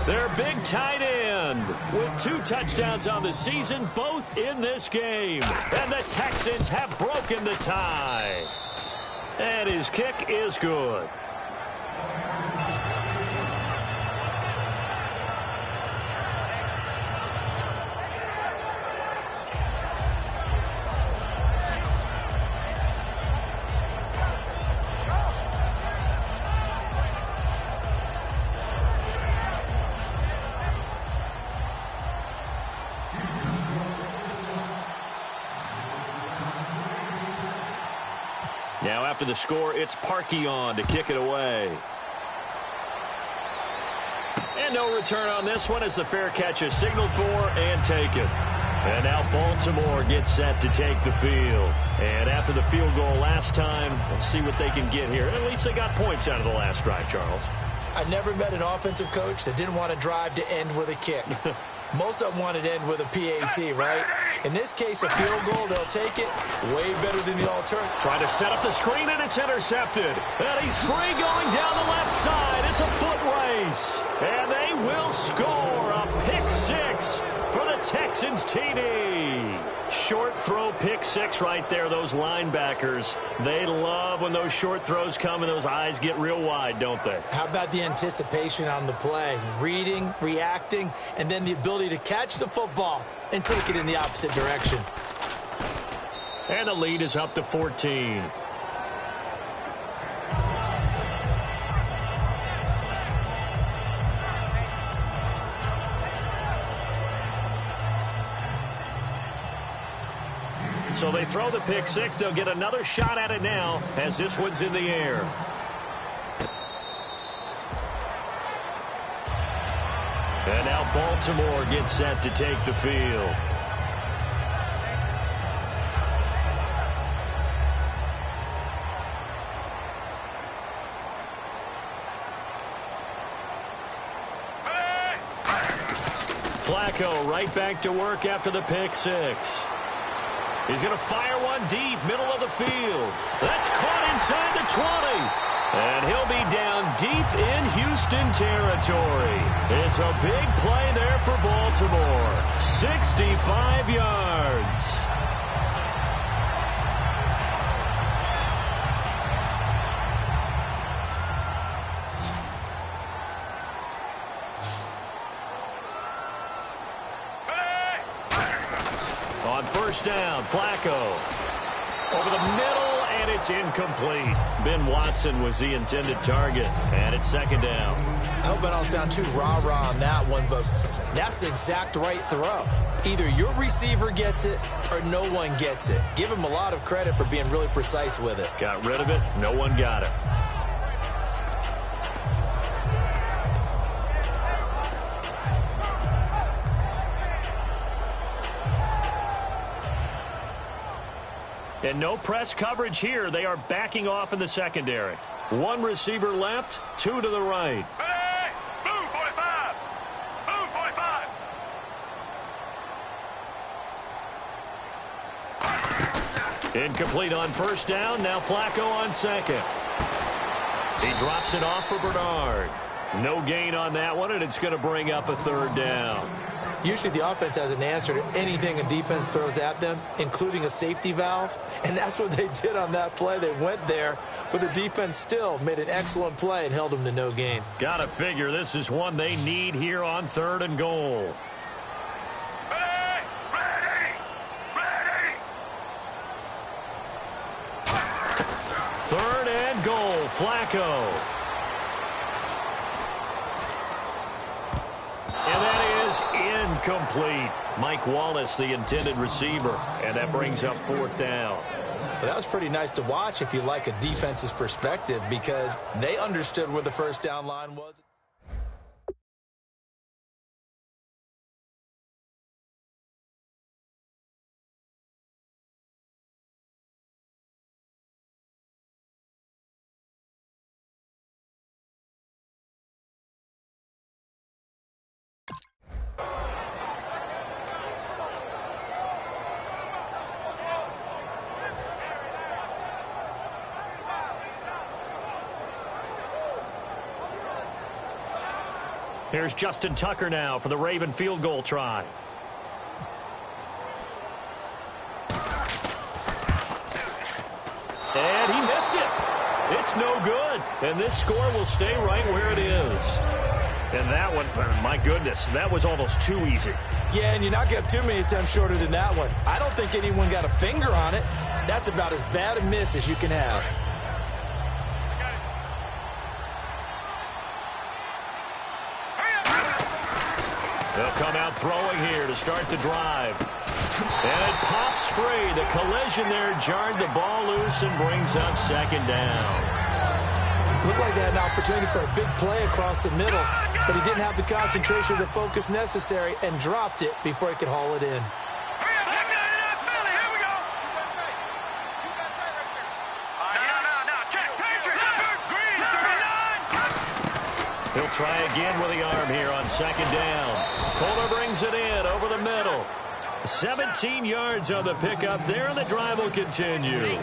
Their big tight end with 2 touchdowns on the season, both in this game. And the Texans have broken the tie. And his kick is good. Now after the score, it's Parkey on to kick it away. And no return on this one as the fair catch is signaled for and taken. And now Baltimore gets set to take the field. And after the field goal last time, we'll see what they can get here. At least they got points out of the last drive, Charles. I never met an offensive coach that didn't want to drive to end with a kick. Most of them wanted to end with a PAT, right? In this case, a field goal, they'll take it. Way better than the alternative. Trying to set up the screen, and it's intercepted. And he's free going down the left side. It's a foot race. And they will score a pick six for the Texans TD. Short throw pick six right there. Those linebackers, they love when those short throws come and those eyes get real wide, don't they? How about the anticipation on the play? Reading, reacting, and then the ability to catch the football and take it in the opposite direction. And the lead is up to 14. So they throw the pick six. They'll get another shot at it now as this one's in the air. And now Baltimore gets set to take the field. Flacco right back to work after the pick six. He's going to fire one deep, middle of the field. That's caught inside the 20. And he'll be down deep in Houston territory. It's a big play there for Baltimore. 65 yards. On first down, Flacco over the middle, and it's incomplete. Ben Watson was the intended target, and it's second down. I hope I don't sound too rah-rah on that one, but that's the exact right throw. Either your receiver gets it or no one gets it. Give him a lot of credit for being really precise with it. Got rid of it. No one got it. And no press coverage here. They are backing off in the secondary. One receiver left, two to the right. Hey! Blue 45! Blue 45! Incomplete on first down. Now Flacco on second. He drops it off for Bernard. No gain on that one, and it's going to bring up a third down. Usually the offense has an answer to anything a defense throws at them, including a safety valve. And that's what they did on that play. They went there, but the defense still made an excellent play and held them to no gain. Gotta figure this is one they need here on third and goal. Ready! Ready! Ready! Third and goal, Flacco. And that is incomplete. Mike Wallace, the intended receiver, and that brings up fourth down. But that was pretty nice to watch if you like a defense's perspective, because they understood where the first down line was. Here's Justin Tucker now for the Raven field goal try. And he missed it. It's no good. And this score will stay right where it is. And that one, my goodness, that was almost too easy. Yeah, and you're not going to have too many attempts shorter than that one. I don't think anyone got a finger on it. That's about as bad a miss as you can have. They'll come out throwing here to start the drive. And it pops free. The collision there jarred the ball loose and brings up second down. Looked like they had an opportunity for a big play across the middle, but he didn't have the concentration or the focus necessary and dropped it before he could haul it in. They'll try again with the arm here on second down. Fuller brings it in over the middle. 17 yards on the pickup there, and the drive will continue.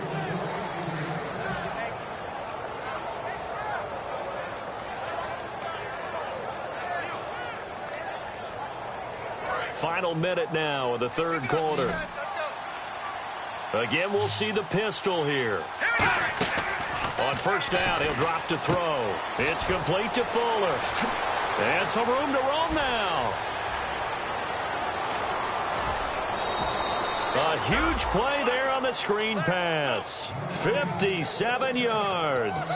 Final minute now of the third quarter. Again, we'll see the pistol here. On first down, he'll drop to throw. It's complete to Fuller. And some room to roam now. A huge play there on the screen pass. 57 yards.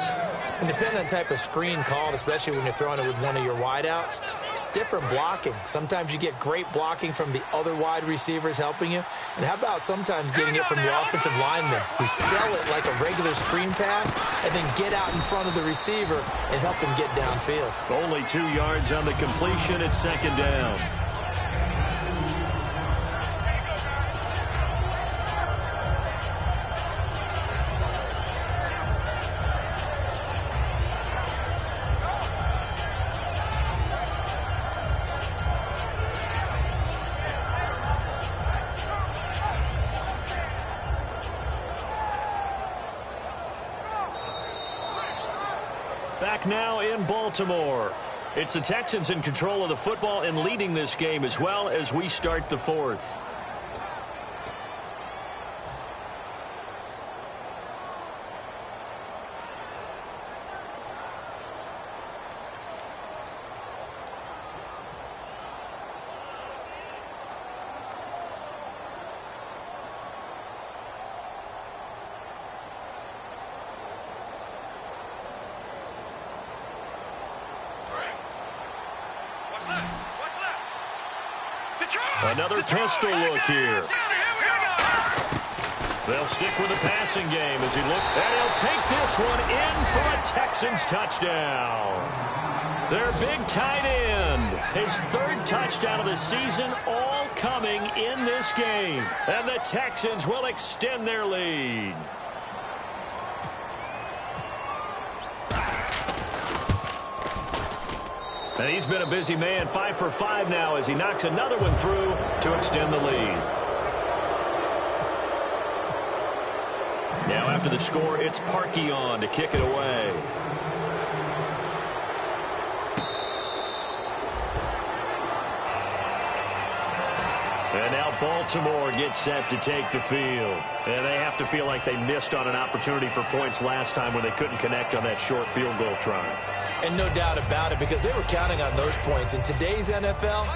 And depending on the type of screen called, especially when you're throwing it with one of your wideouts, it's different blocking. Sometimes you get great blocking from the other wide receivers helping you. And how about sometimes getting it from the offensive linemen who sell it like a regular screen pass and then get out in front of the receiver and help him get downfield. Only 2 yards on the completion at second down. Back now in Baltimore. It's the Texans in control of the football and leading this game as well as we start the fourth. Another pistol look here. They'll stick with the passing game as he looks, and he'll take this one in for a Texans touchdown. Their big tight end, his third touchdown of the season, all coming in this game. And the Texans will extend their lead. And he's been a busy man, 5 for 5 now as he knocks another one through to extend the lead. Now after the score, it's Parkey on to kick it away. And now Baltimore gets set to take the field. And they have to feel like they missed on an opportunity for points last time when they couldn't connect on that short field goal try. And no doubt about it, because they were counting on those points. In today's NFL,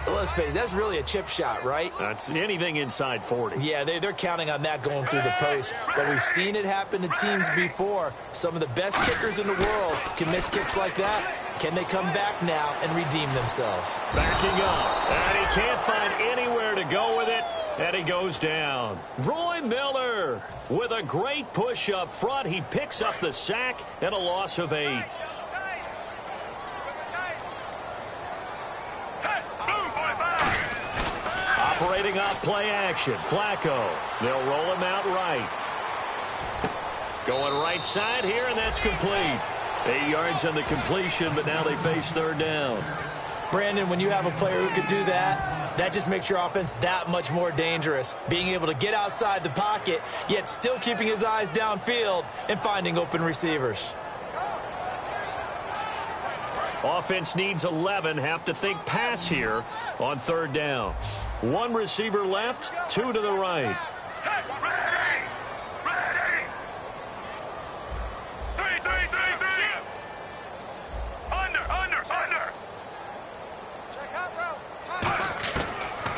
let's face it, that's really a chip shot, right? That's anything inside 40. Yeah, they're counting on that going through the post. But we've seen it happen to teams before. Some of the best kickers in the world can miss kicks like that. Can they come back now and redeem themselves? Backing up, and he can't find anywhere to go with it, and he goes down. Roy Miller with a great push up front. He picks up the sack and a loss of 8. Operating off play action, Flacco. They'll roll him out right. Going right side here, and that's complete. 8 yards on the completion, but now they face third down. Brandon, when you have a player who can do that, that just makes your offense that much more dangerous. Being able to get outside the pocket, yet still keeping his eyes downfield and finding open receivers. Offense needs 11. Have to think pass here on third down. 1 receiver left, 2 to the right. Ready. 3. Under.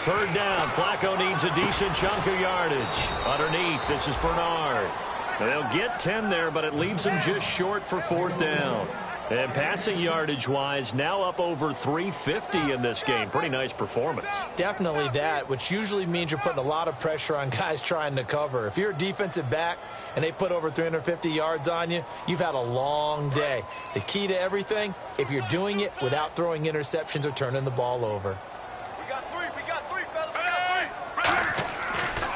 Third down. Flacco needs a decent chunk of yardage. Underneath, this is Bernard. They'll get 10 there, but it leaves them just short for fourth down. And passing yardage-wise, now up over 350 in this game. Pretty nice performance. Definitely that, which usually means you're putting a lot of pressure on guys trying to cover. If you're a defensive back and they put over 350 yards on you, you've had a long day. The key to everything, if you're doing it without throwing interceptions or turning the ball over. We got three, fellas.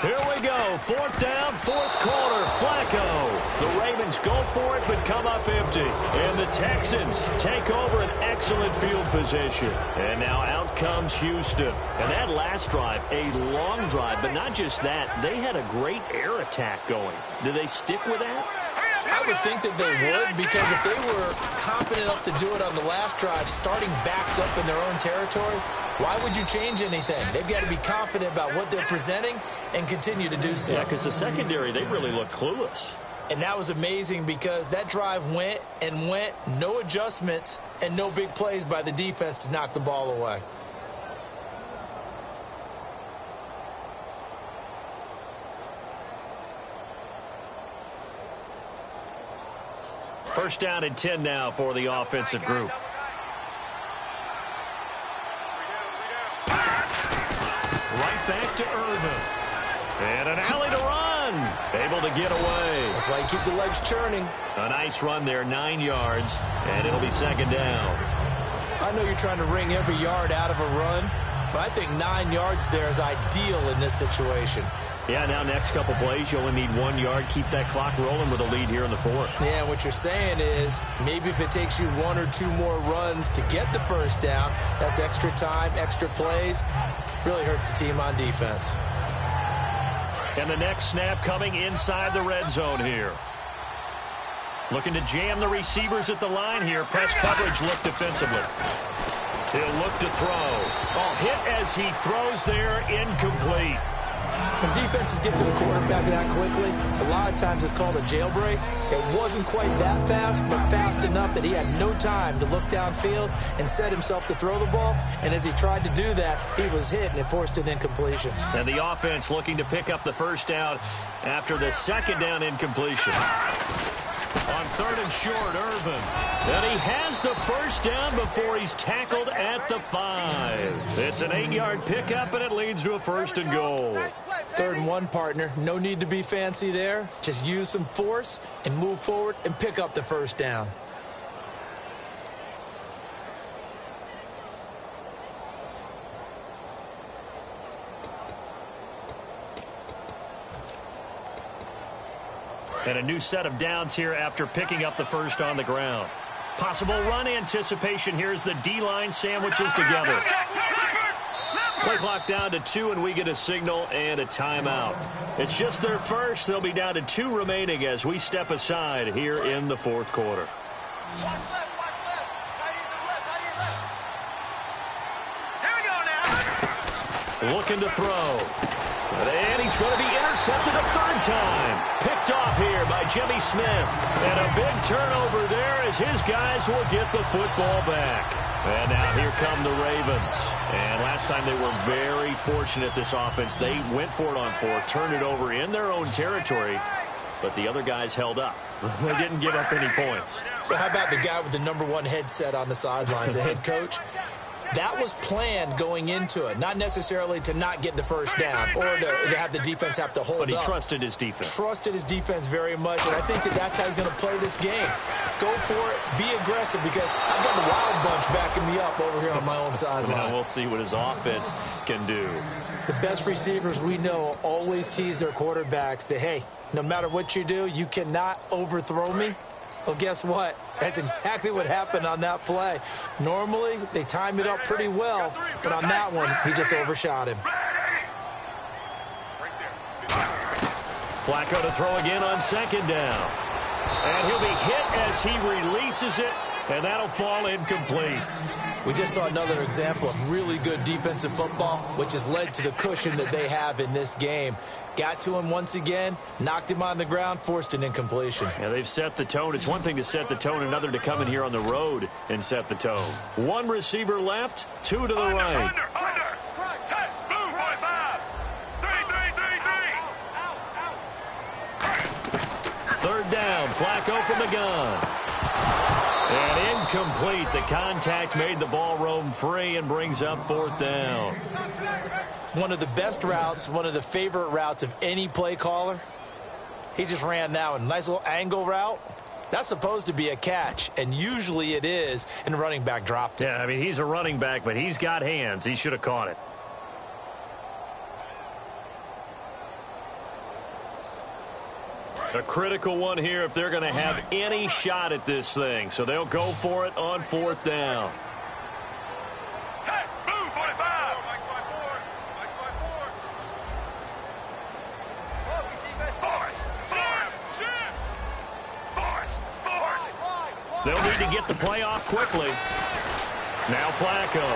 Here we go. go. Fourth down, fourth quarter. Flacco. The Ravens go for it, but come up empty. And the Texans take over an excellent field position. And now out comes Houston. And that last drive, a long drive, but not just that. They had a great air attack going. Do they stick with that? I would think that they would, because if they were confident enough to do it on the last drive, starting backed up in their own territory, why would you change anything? They've got to be confident about what they're presenting and continue to do so. Yeah, because the secondary, they really look clueless. And that was amazing because that drive went and went, no adjustments and no big plays by the defense to knock the ball away. First down and 10 now for the offensive group. Right back to Irvin. And an alley to run. Able to get away. That's why you keep the legs churning. A nice run there, 9 yards, and it'll be second down. I know you're trying to wring every yard out of a run, but I think 9 yards there is ideal in this situation. Yeah, now next couple plays, you only need 1 yard. Keep that clock rolling with a lead here in the fourth. Yeah, what you're saying is maybe if it takes you 1 or 2 more runs to get the first down, that's extra time, extra plays. Really hurts the team on defense. And the next snap coming inside the red zone here. Looking to jam the receivers at the line here. Press coverage look defensively. He'll look to throw. Oh, hit as he throws there, incomplete. When defenses get to the quarterback that quickly, a lot of times it's called a jailbreak. It wasn't quite that fast, but fast enough that he had no time to look downfield and set himself to throw the ball. And as he tried to do that, he was hit and it forced an incompletion. And the offense looking to pick up the first down after the second down incompletion. On third and short, Irvin. And he has the first down before he's tackled at the 5. It's an 8-yard pickup, and it leads to a first and goal. 3rd and 1, partner. No need to be fancy there. Just use some force and move forward and pick up the first down. And a new set of downs here after picking up the first on the ground. Possible run anticipation here as the D-line sandwiches together. Play clock down to 2, and we get a signal and a timeout. It's just their first. They'll be down to 2 remaining as we step aside here in the fourth quarter. Looking to throw. And he's going to be intercepted a third time. Picked off here by Jimmy Smith. And a big turnover there as his guys will get the football back. And now here come the Ravens. And last time they were very fortunate, this offense. They went for it on 4, turned it over in their own territory. But the other guys held up. They didn't give up any points. So how about the guy with the #1 headset on the sidelines, the head coach? That was planned going into it, not necessarily to not get the first down or to have the defense have to hold up. But he trusted his defense. Trusted his defense very much, and I think that's how he's going to play this game. Go for it, be aggressive, because I've got the Wild Bunch backing me up over here on my own sideline. Now we'll see what his offense can do. The best receivers we know always tease their quarterbacks that, hey, no matter what you do, you cannot overthrow me. Well, guess what? That's exactly what happened on that play. Normally, they time it up pretty well, but on that one, he just overshot him. Flacco to throw again on second down. And he'll be hit as he releases it, and that'll fall incomplete. We just saw another example of really good defensive football, which has led to the cushion that they have in this game. Got to him once again, knocked him on the ground, forced an incompletion. Yeah, they've set the tone. It's one thing to set the tone, another to come in here on the road and set the tone. 1 receiver left, 2 to the right. Under. Set. Move, 45. 3. Third down, Flacco from the gun. And incomplete. The contact made the ball roam free and brings up 4th down. One of the best routes, one of the favorite routes of any play caller. He just ran that one. Nice little angle route. That's supposed to be a catch, and usually it is, and the running back dropped it. Yeah, I mean, he's a running back, but he's got hands. He should have caught it. A critical one here if they're going to have any shot at this thing. So they'll go for it on 4th down. Set, move, 45. Force. They'll need to get the play off quickly. Now Flacco.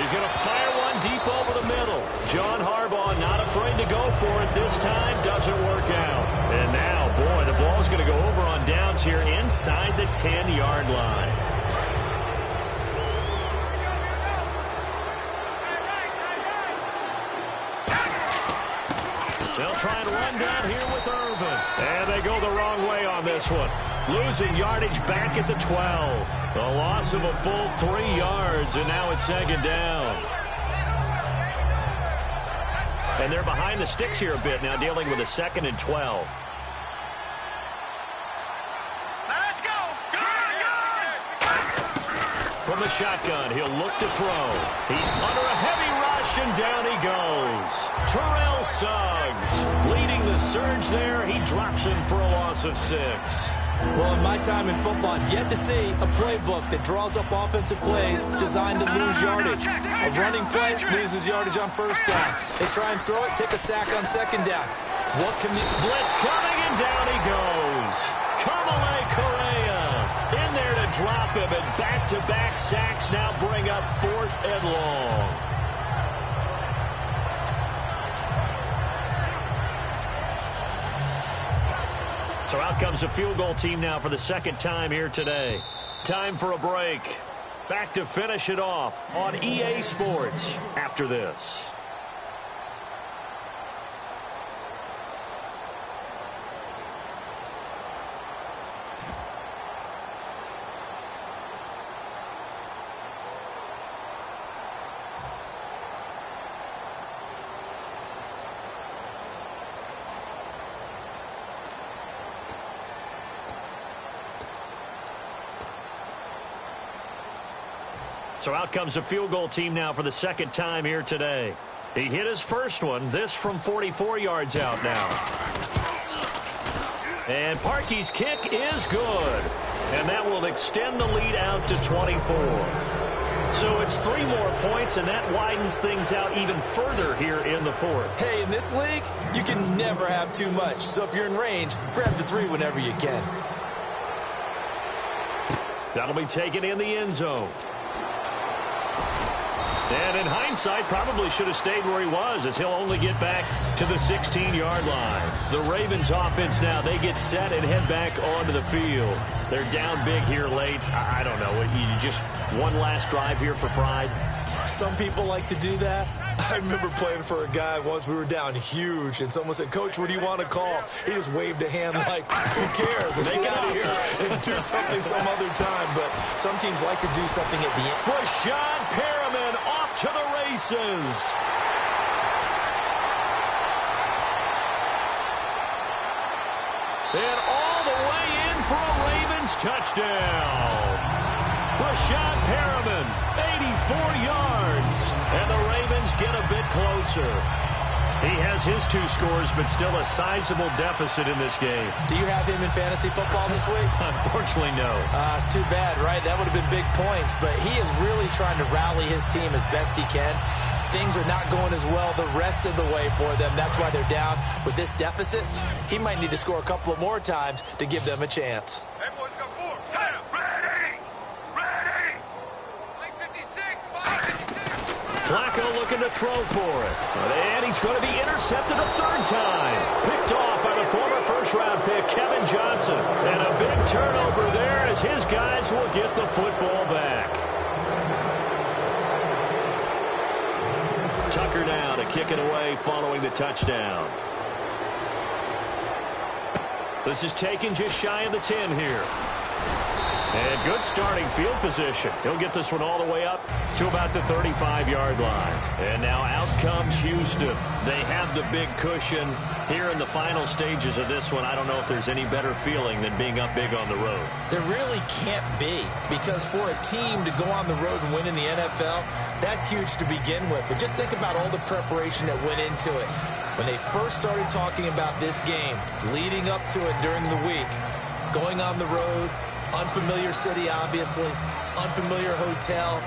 He's going to fire one deep over the middle. John Harbaugh not afraid to go for it this time. Doesn't work out. And now, boy, the ball's going to go over on downs here inside the 10-yard line. They'll try and run down here with Irvin. And they go the wrong way on this one. Losing yardage back at the 12. A loss of a full 3 yards, and now it's 2nd down. And they're behind the sticks here a bit now, dealing with a 2nd and 12. Let's go. From the shotgun, he'll look to throw. He's under a heavy rush, and down he goes. Terrell Suggs leading the surge there. He drops him for a loss of 6. Well, in my time in football, I've yet to see a playbook that draws up offensive plays designed to lose yardage. A running play loses yardage on 1st down. They try and throw it, take a sack on 2nd down. What can you... Blitz coming, and down he goes. Kamale Correa in there to drop him, and back-to-back sacks now bring up 4th and long. So out comes a field goal team now for the 2nd time here today. Time for a break. Back to finish it off on EA Sports after this. So out comes a field goal team now for the 2nd time here today. He hit his first one, this from 44 yards out now. And Parkey's kick is good. And that will extend the lead out to 24. So it's 3 more points, and that widens things out even further here in the 4th. Hey, in this league, you can never have too much. So if you're in range, grab the 3 whenever you can. That'll be taken in the end zone. And in hindsight, probably should have stayed where he was, as he'll only get back to the 16-yard line. The Ravens offense now, they get set and head back onto the field. They're down big here late. I don't know. You just one last drive here for pride? Some people like to do that. I remember playing for a guy once. We were down huge, and someone said, "Coach, what do you want to call?" He just waved a hand like, "Who cares? Let's get out of here and do something some other time." But some teams like to do something at the end. Rashad Perriman off to the races. And all the way in for a Ravens touchdown. Rashad Perriman, 84 yards, and the Ravens get a bit closer. He has his 2 scores, but still a sizable deficit in this game. Do you have him in fantasy football this week? Unfortunately, no. It's too bad, right? That would have been big points, but he is really trying to rally his team as best he can. Things are not going as well the rest of the way for them. That's why they're down. With this deficit, he might need to score a couple of more times to give them a chance. Everyone's got 4. Set. Ready. Ready. 56. 56. Flacco looking to throw for it. And he's going to be intercepted a 3rd time. Picked off by the former first-round pick, Kevin Johnson. And a big turnover there as his guys will get the football back. Tucker now to kick it away following the touchdown. This is taken just shy of the 10 here. And good starting field position. He'll get this one all the way up to about the 35-yard line. And now out comes Houston. They have the big cushion here in the final stages of this one. I don't know if there's any better feeling than being up big on the road. There really can't be, because for a team to go on the road and win in the NFL, that's huge to begin with. But just think about all the preparation that went into it. When they first started talking about this game, leading up to it during the week, going on the road, unfamiliar city, obviously, unfamiliar hotel.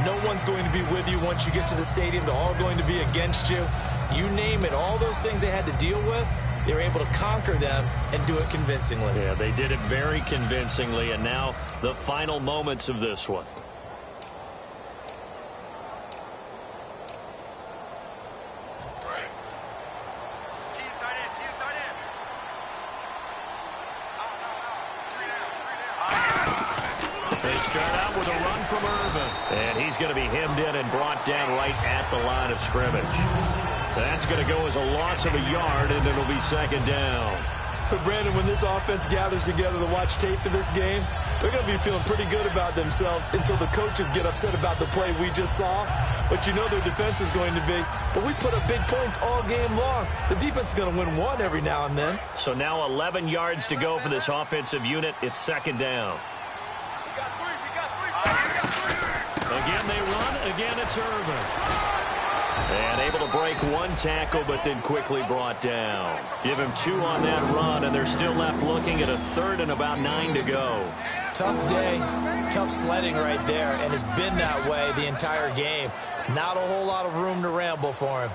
No one's going to be with you once you get to the stadium. They're all going to be against you. You name it, all those things they had to deal with, they were able to conquer them and do it convincingly. Yeah, they did it very convincingly, and now the final moments of this one. With a run from Irvin. And he's going to be hemmed in and brought down right at the line of scrimmage. That's going to go as a loss of a yard, and it'll be second down. So, Brandon, when this offense gathers together to watch tape for this game, they're going to be feeling pretty good about themselves until the coaches get upset about the play we just saw. But you know their defense is going to be, but we put up big points all game long. The defense is going to win one every now and then. So now 11 yards to go for this offensive unit. It's second down. Again, they run. Again, it's Irvin. And able to break one tackle, but then quickly brought down. Give him 2 on that run, and they're still left looking at a third and about 9 to go. Tough day, tough sledding right there, and it's been that way the entire game. Not a whole lot of room to ramble for him.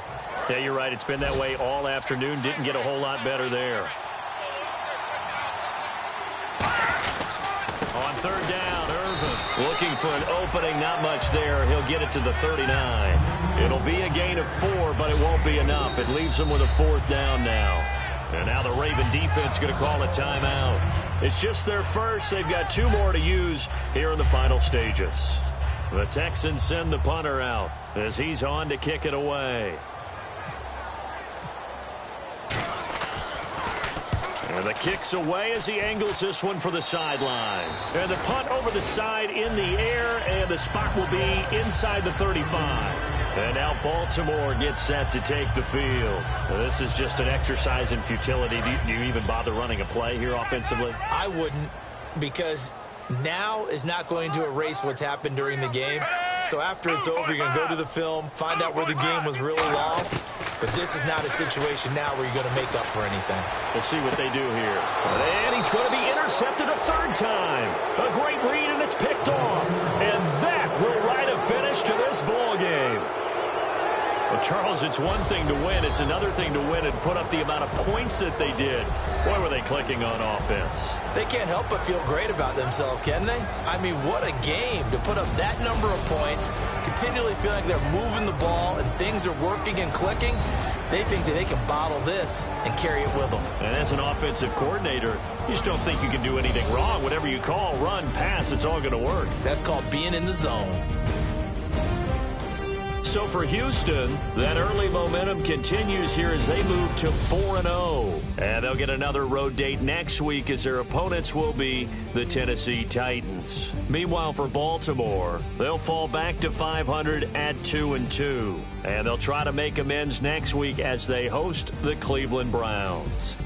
Yeah, you're right. It's been that way all afternoon. Didn't get a whole lot better there. On third down, Irvin looking for an opening. Not much there. He'll get it to the 39. It'll be a gain of 4, but it won't be enough. It leaves them with a 4th down now. And now the Raven defense going to call a timeout. It's just their first. They've got 2 more to use here in the final stages. The Texans send the punter out as he's on to kick it away. And the kick's away as he angles this one for the sideline. And the punt over the side in the air, and the spot will be inside the 35. And now Baltimore gets set to take the field. This is just an exercise in futility. Do you even bother running a play here offensively? I wouldn't, because now is not going to erase what's happened during the game. So after it's over, you're going to go to the film, find out where the game was really lost. But this is not a situation now where you're going to make up for anything. We'll see what they do here. And he's going to be intercepted a 3rd time. A great read, and it's picked off. And that will write a finish to this ball game. Well, Charles, it's one thing to win. It's another thing to win and put up the amount of points that they did. Boy, were they clicking on offense. They can't help but feel great about themselves, can they? I mean, what a game to put up that number of points, continually feeling like they're moving the ball and things are working and clicking. They think that they can bottle this and carry it with them. And as an offensive coordinator, you just don't think you can do anything wrong. Whatever you call, run, pass, it's all going to work. That's called being in the zone. So for Houston, that early momentum continues here as they move to 4-0. And they'll get another road date next week as their opponents will be the Tennessee Titans. Meanwhile, for Baltimore, they'll fall back to 500 at 2-2. And they'll try to make amends next week as they host the Cleveland Browns.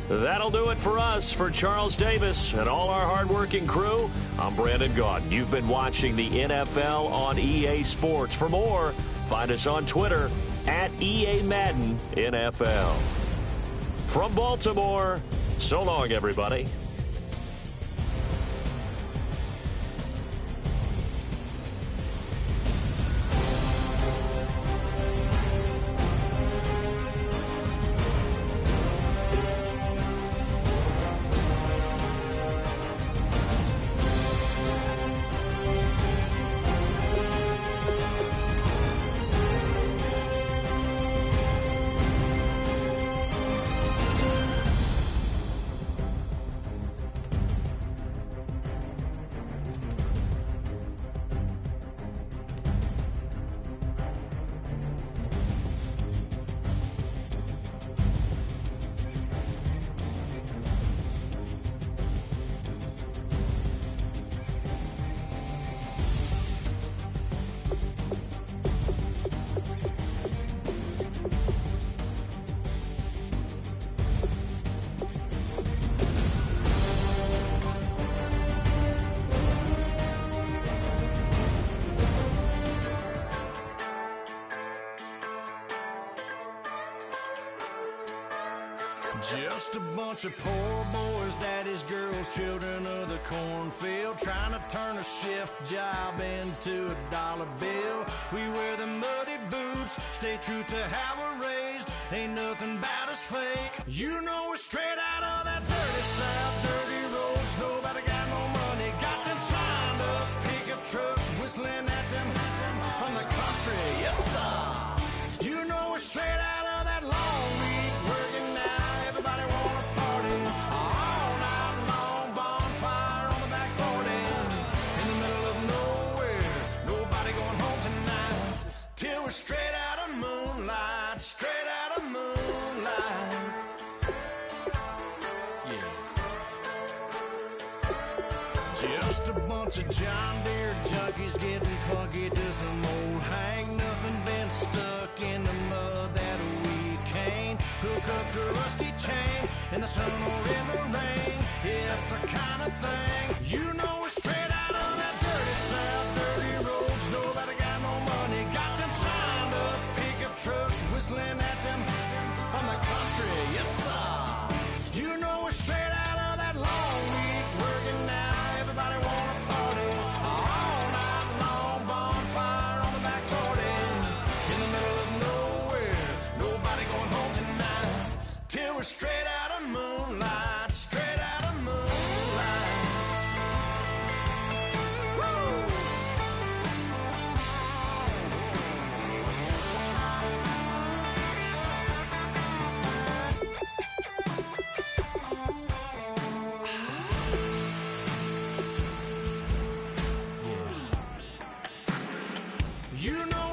That'll do it for us. For Charles Davis and all our hardworking crew, I'm Brandon Gaudin. You've been watching the NFL on EA Sports. For more, find us on Twitter at EA Madden NFL. From Baltimore, so long, everybody. Just a bunch of poor boys, daddy's girls, children of the cornfield, trying to turn a shift job into a dollar bill. We wear the muddy boots, stay true to how we're raised. Ain't nothing about us fake. You know we're straight out of that dirty south, dirty roads. Nobody got no money, got them signed up pickup trucks, whistling at them from the country. Yes, sir. You know we're straight out of that long week, working now. Everybody wanna party all night long, bonfire on the back 40, in the middle of nowhere. Nobody going home tonight till we're straight out of moonlight, straight out of moonlight. Yeah. Just a bunch of John Deere junkies getting funky to some old hang. Nothing been stuck in the mud that we can't hook up to a rusty chain in the sun or in the rain. Yeah, it's the kind of thing. You know we're straight out of that dirty south, dirty roads. Nobody got no money, got them signed up pickup trucks, whistling at them from the country. Yes, sir. You know we're straight out of that long week, working now. Everybody wanna party all night long, bonfire on the back 40, in the middle of nowhere. Nobody going home tonight till we're straight out of moonlight, straight out of moonlight. Woo! You know